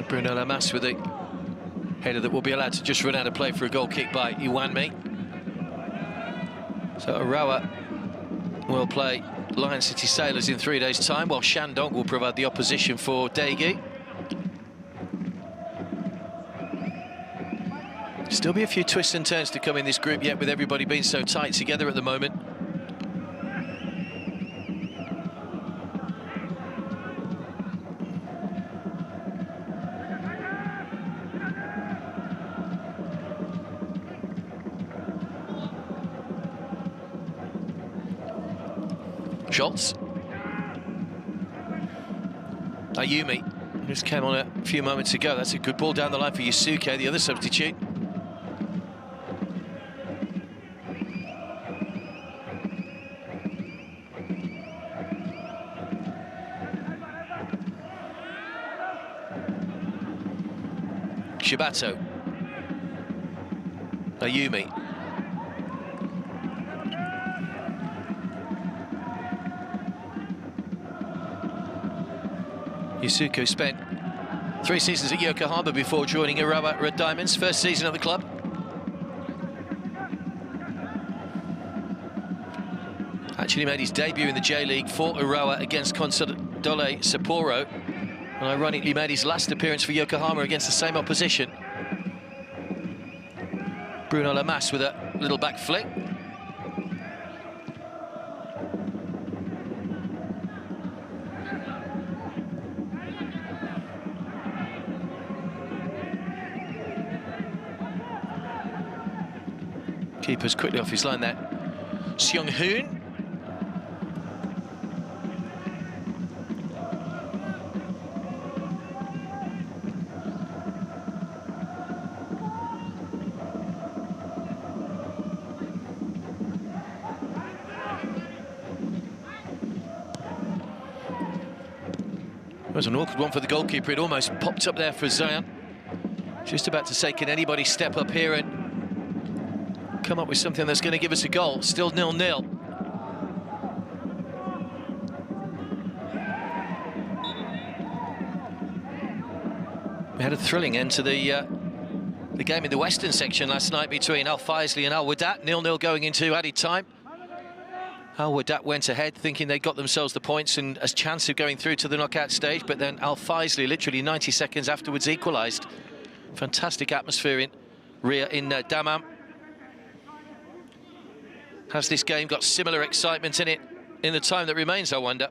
Bruno Lamas with the header that will be allowed to just run out of play for a goal kick by Iwanmi. So Urawa will play Lion City Sailors in 3 days' time, while Shandong will provide the opposition for Daegu. Still be a few twists and turns to come in this group yet, with everybody being so tight together at the moment. Schultz. Ayumi, just came on a few moments ago. That's a good ball down the line for Yusuke, the other substitute. Shibato. Ayumi. Yusuke spent 3 seasons at Yokohama before joining Urawa Red Diamonds, first season at the club. Actually made his debut in the J-League for Urawa against Consadole Sapporo, and ironically made his last appearance for Yokohama against the same opposition. Bruno Lamas with a little back flick. Keeper's quickly off his line there. Seung-hoon. It was an awkward one for the goalkeeper. It almost popped up there for Zion. Just about to say, can anybody step up here and come up with something that's going to give us a goal? Still 0-0. We had a thrilling end to the game in the Western section last night between Al Faisley and Al Wadat. 0-0 going into added time. Al Wadat went ahead thinking they got themselves the points and a chance of going through to the knockout stage, but then Al Faisley literally 90 seconds afterwards equalised. Fantastic atmosphere in Dammam. Has this game got similar excitement in it in the time that remains, I wonder?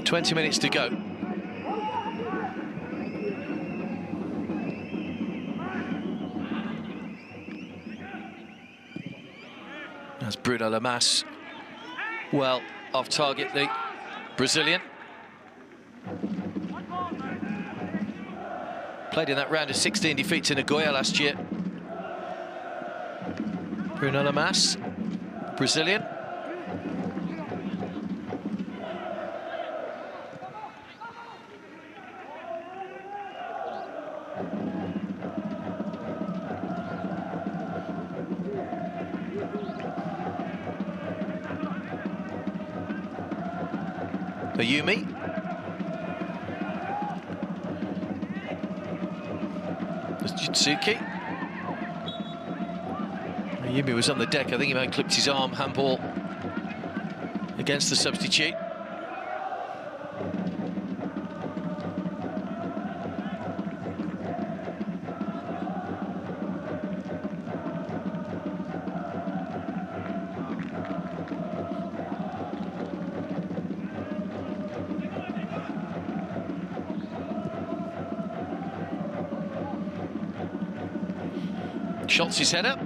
"20 minutes to go. That's Bruno Lamas. Well, off target, the Brazilian. Played in that round of 16 defeat to Nagoya last year. Bruno Lamas, Brazilian. Ayumi. Jutsuki. Ayumi was on the deck. I think he might have clipped his arm. Handball against the substitute. Schultz's header.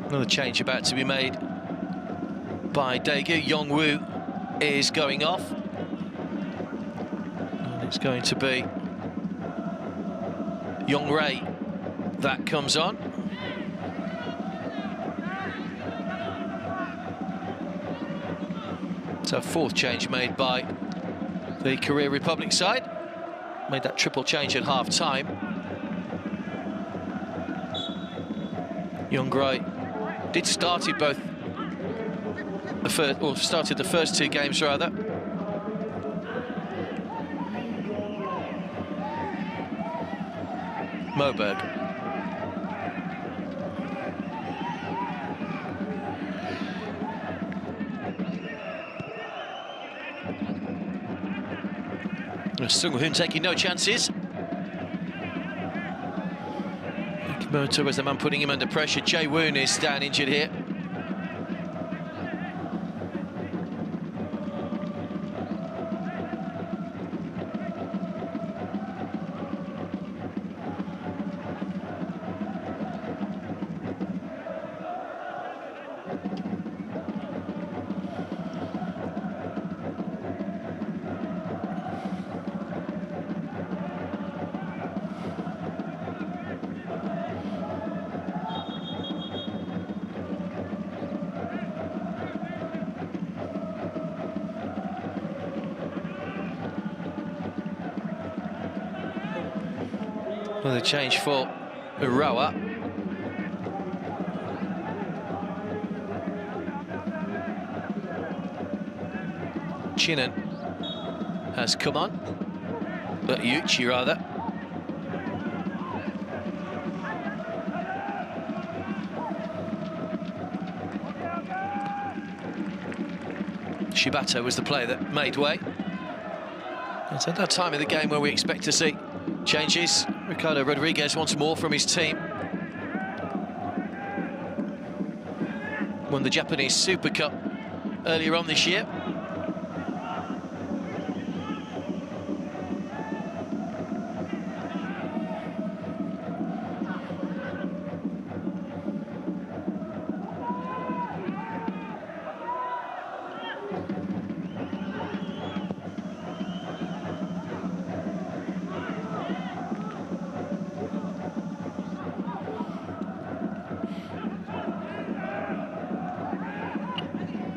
Another change about to be made by Daegu. Yongwoo is going off. And it's going to be Yongray that comes on. So 4th change made by the Korea Republic side. Made that triple change at half-time. Yongray did started both the first, or started the first 2 games rather. Moberg. Sung-hoon taking no chances. Kimoto was the man putting him under pressure. Jae-woon is down injured here. Well, the change for Urawa. Chinan has come on, but Yuchi rather. Shibata was the player that made way. It's at that time of the game where we expect to see changes. Ricardo Rodriguez wants more from his team. Won the Japanese Super Cup earlier on this year.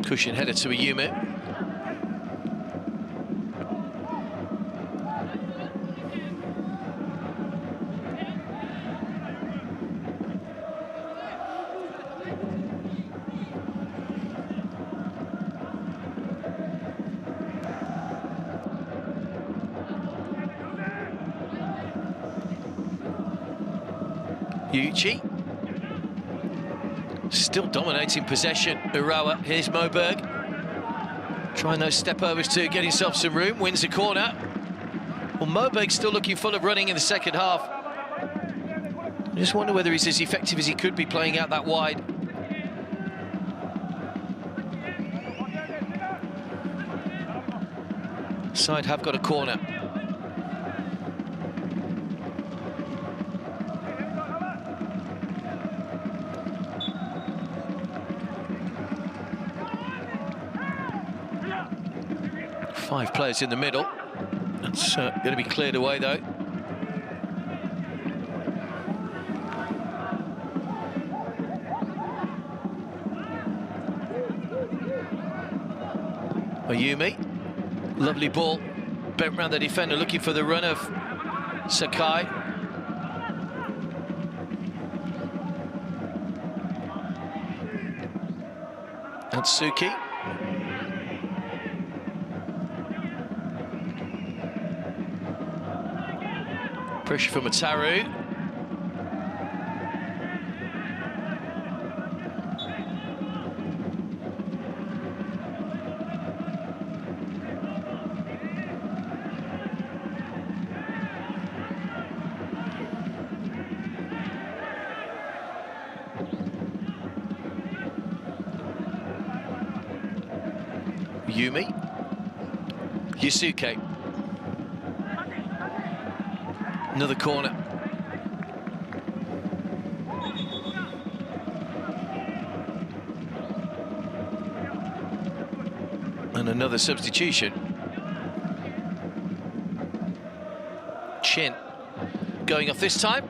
Cushion header to Ayumu. Yuichi. Still dominating possession, Urawa. Here's Moberg. Trying those step-overs to get himself some room, wins the corner. Well, Moberg's still looking full of running in the second half. I just wonder whether he's as effective as he could be playing out that wide. Side have got a corner. Five players in the middle. That's going to be cleared away, though. Ayumi. Lovely ball. Bent round the defender, looking for the run of Sakai. Atsuki. Pressure from Ataru. Yumi. Yusuke. Another corner. And another substitution. Chin going off this time.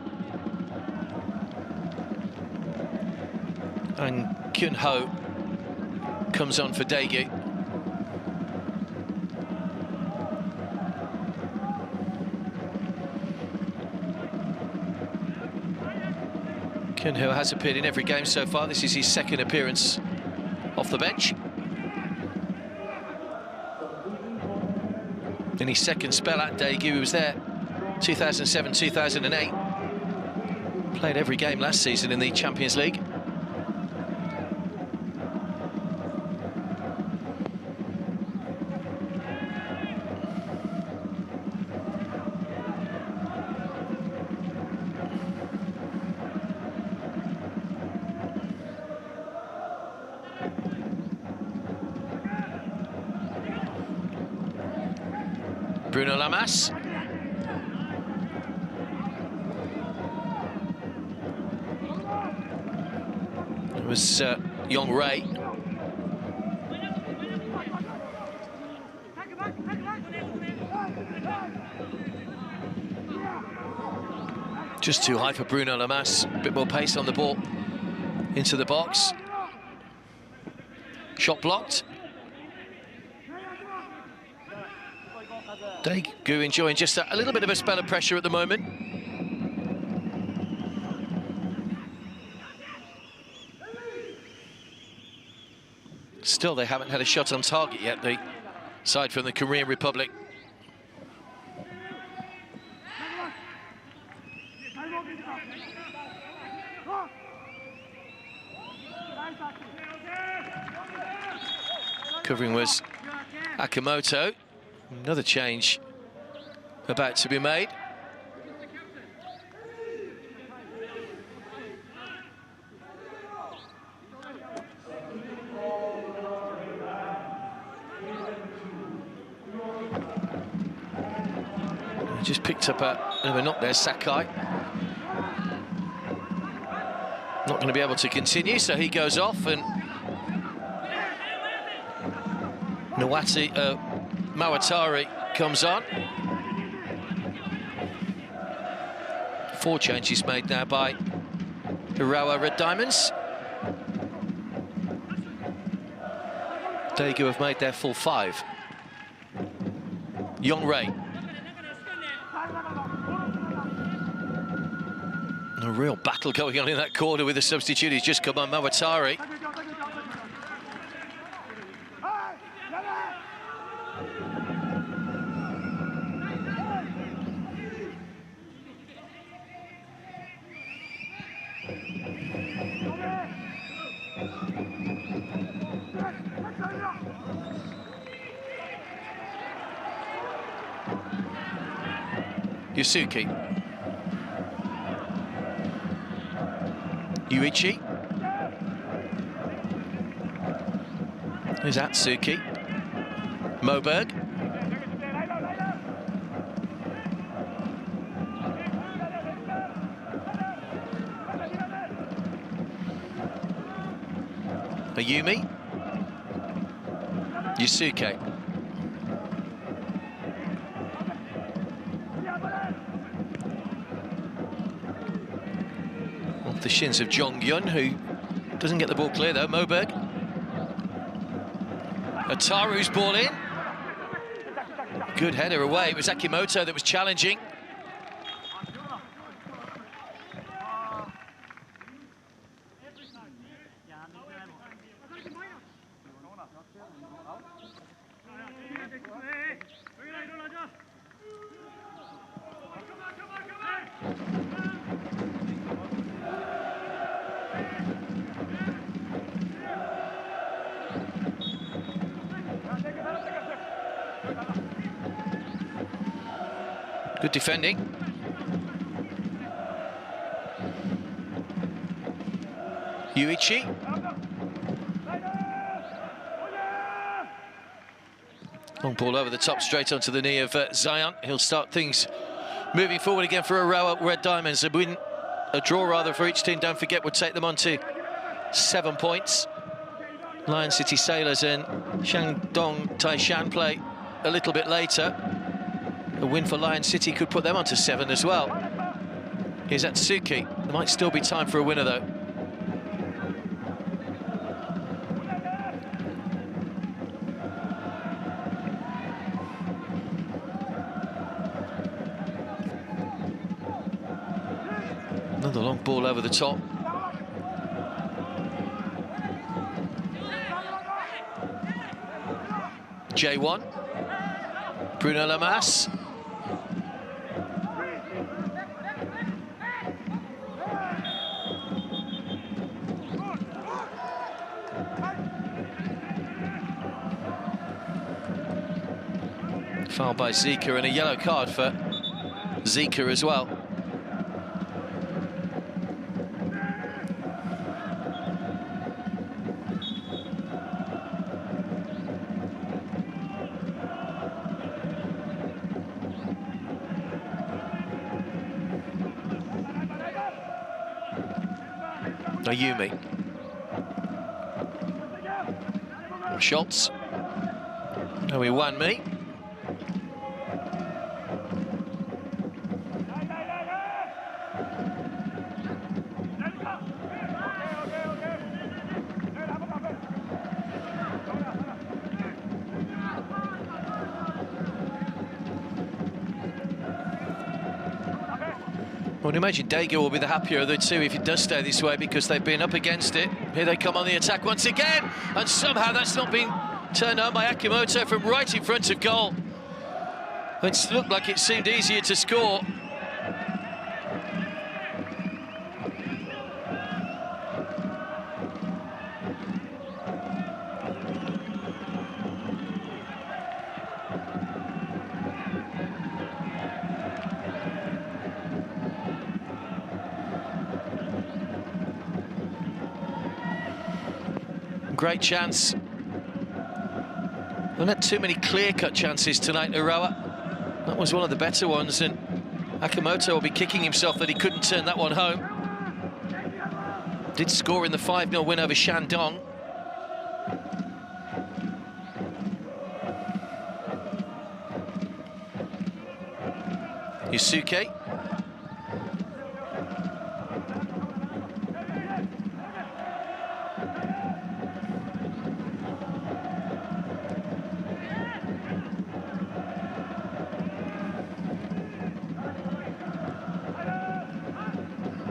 And Kyun Ho comes on for Daegu. Kyun Ho has appeared in every game so far. This is his second appearance off the bench. In his second spell at Daegu, he was there 2007-2008. Played every game last season in the Champions League. Bruno Lamas. It was Young Ray. Just too high for Bruno Lamas. A bit more pace on the ball. Into the box. Shot blocked. Daegu enjoying just a little bit of a spell of pressure at the moment. Still, they haven't had a shot on target yet, the side from the Korean Republic. Covering was Akimoto. Another change about to be made. Just picked up a knock there, Sakai. Not going to be able to continue, so he goes off, and Mawatari comes on. 4 changes made now by Urawa Red Diamonds. Daegu have made their full 5. Young Ray. A real battle going on in that corner with the substitute. He's just come on, Mawatari. Yusuke. Yuichi. There's Atsuki. Moberg. Ayumi. Yusuke. Off the shins of Jong-Yun, who doesn't get the ball clear though. Moberg. Ataru's ball in. Good header away. It was Akimoto that was challenging. Good defending. Yuichi. Long ball over the top, straight onto the knee of Zion. He'll start things moving forward again for Urawa Red Diamonds. A draw rather for each team, don't forget, would take them on to 7 points. Lion City Sailors and Shandong Taishan play a little bit later. A win for Lion City could put them on to 7 as well. Here's Atsuki. There might still be time for a winner, though. Another long ball over the top. J1. Bruno Lamas. Foul by Zika and a yellow card for Zika as well. Ayumi. Schultz. No, he won me. I would imagine Daegu will be the happier of the two if it does stay this way, because they've been up against it. Here they come on the attack once again, and somehow that's not been turned on by Akimoto from right in front of goal. It looked like it seemed easier to score. Great chance. There not too many clear-cut chances tonight, Urawa. That was one of the better ones, and Akimoto will be kicking himself that he couldn't turn that one home. Did score in the 5-0 win over Shandong. Yusuke.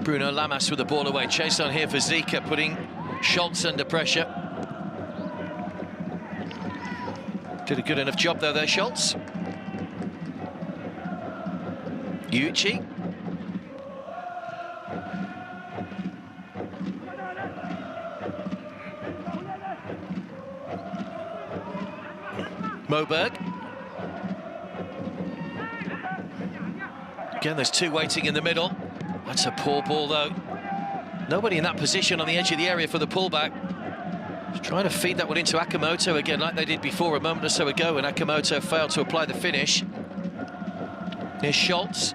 Bruno Lamas with the ball away. Chase on here for Zika, putting Schultz under pressure. Did a good enough job though there, Schultz. Yuichi. Moberg. Again, there's two waiting in the middle. That's a poor ball, though. Nobody in that position on the edge of the area for the pullback. Just trying to feed that one into Akimoto again, like they did before a moment or so ago, and Akimoto failed to apply the finish. Here's Schultz.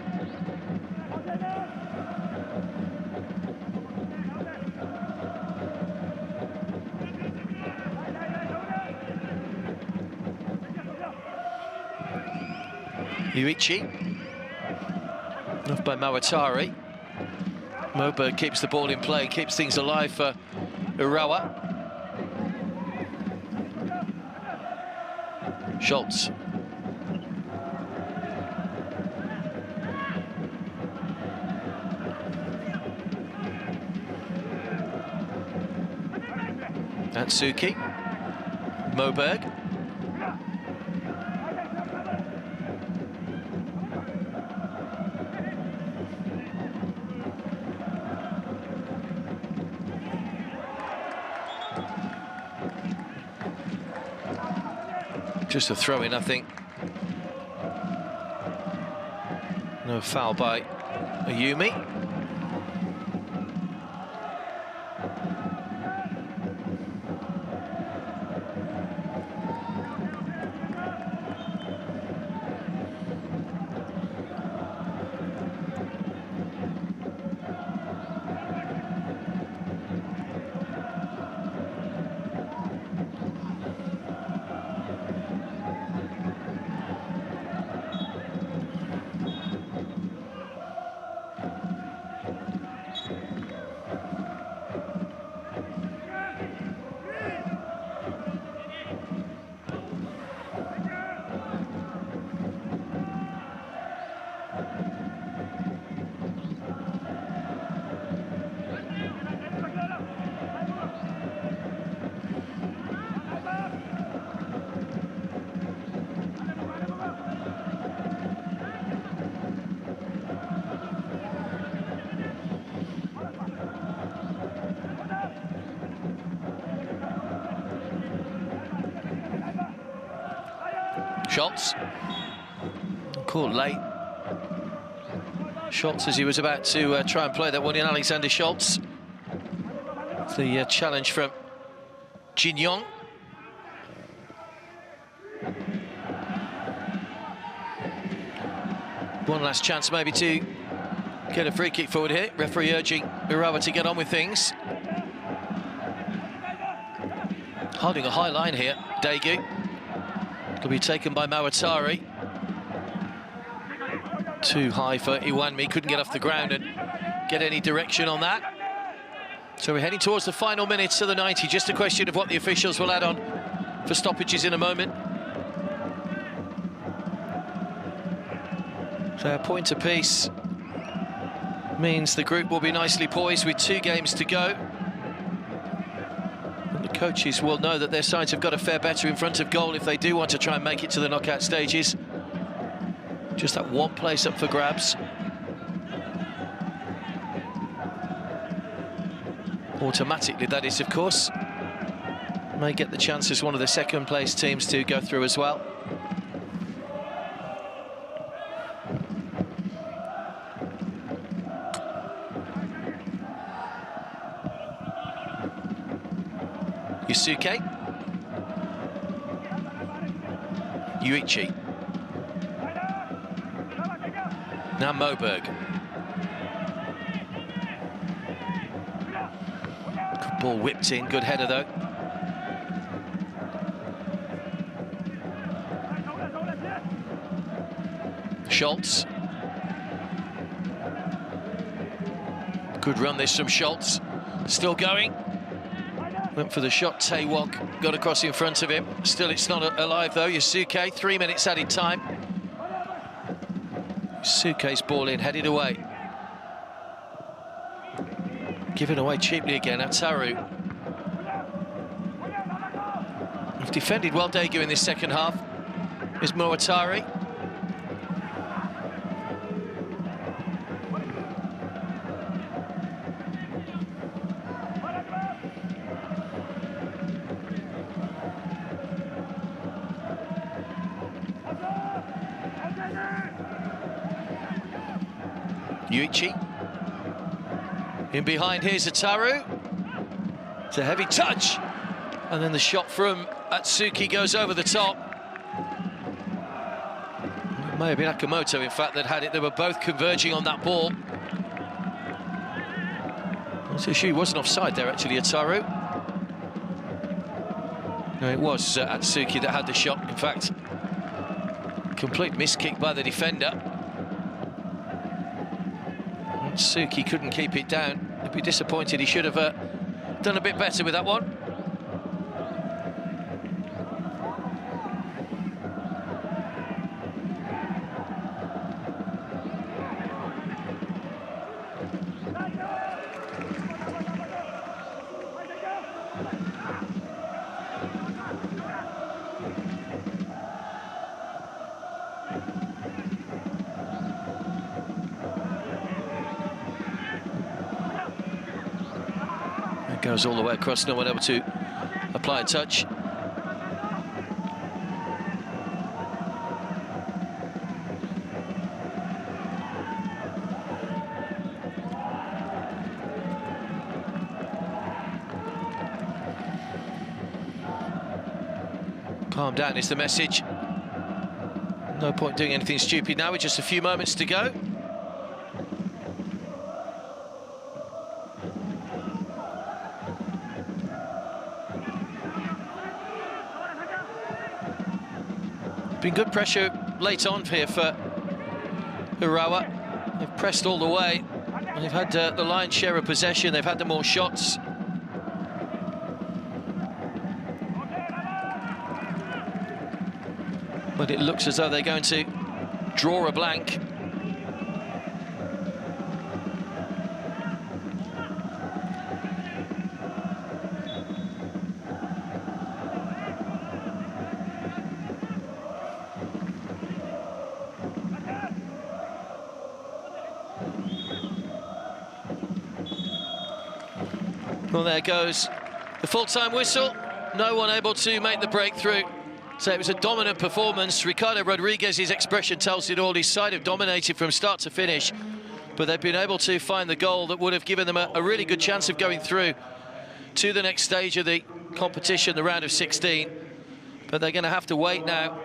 Yuichi. Off by Mawatari. Moberg keeps the ball in play, keeps things alive for Urawa. Schultz. Atsuki. Moberg. Just a throw-in, I think. No foul by Ayumi. Schultz. Caught late. Schultz, as he was about to try and play that one in, Alexander Schultz. The challenge from Jin Yong. One last chance maybe to get a free kick forward here. Referee urging Urawa to get on with things. Holding a high line here, Daegu. It'll be taken by Mawatari. Too high for Iwanmi, couldn't get off the ground and get any direction on that. So we're heading towards the final minutes of the 90. Just a question of what the officials will add on for stoppages in a moment. So a point apiece means the group will be nicely poised with 2 games to go. And the coaches will know that their sides have got to fare better in front of goal if they do want to try and make it to the knockout stages. Just that one place up for grabs. Automatically, that is, of course. May get the chance as one of the second-place teams to go through as well. Yusuke. Yuichi. Now Moberg. Good ball whipped in, good header though. Schultz. Good run this from Schultz. Still going. Went for the shot, Taewok got across in front of him. Still it's not alive though. Yusuke, 3 minutes added time. Yusuke's ball in, headed away. Given away cheaply again, Ataru. We've defended well, Daegu, in this second half. Is Mawatari. Yuichi. In behind, here's Ataru. It's a heavy touch. And then the shot from Atsuki goes over the top. It may have been Akamoto, in fact, that had it. They were both converging on that ball. He wasn't offside there, actually, Ataru. No, it was Atsuki that had the shot, in fact. Complete miskick by the defender. Atsuki couldn't keep it down. He'd be disappointed. He should have done a bit better with that one. Goes all the way across, no one able to apply a touch. Calm down is the message. No point doing anything stupid now with just a few moments to go. Been good pressure late on here for Urawa. They've pressed all the way. They've had the lion's share of possession. They've had the more shots. But it looks as though they're going to draw a blank. Well, there goes the full-time whistle. No one able to make the breakthrough So it was a dominant performance. Ricardo Rodriguez's expression tells it all. His side have dominated from start to finish, but they've been able to find the goal that would have given them a really good chance of going through to the next stage of the competition, the round of 16. But they're going to have to wait now,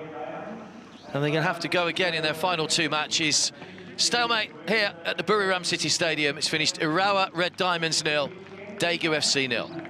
and they're going to have to go again in their final 2 matches. Stalemate here at the Buriram City Stadium. It's finished Urawa Red Diamonds 0, Daegu FC 0.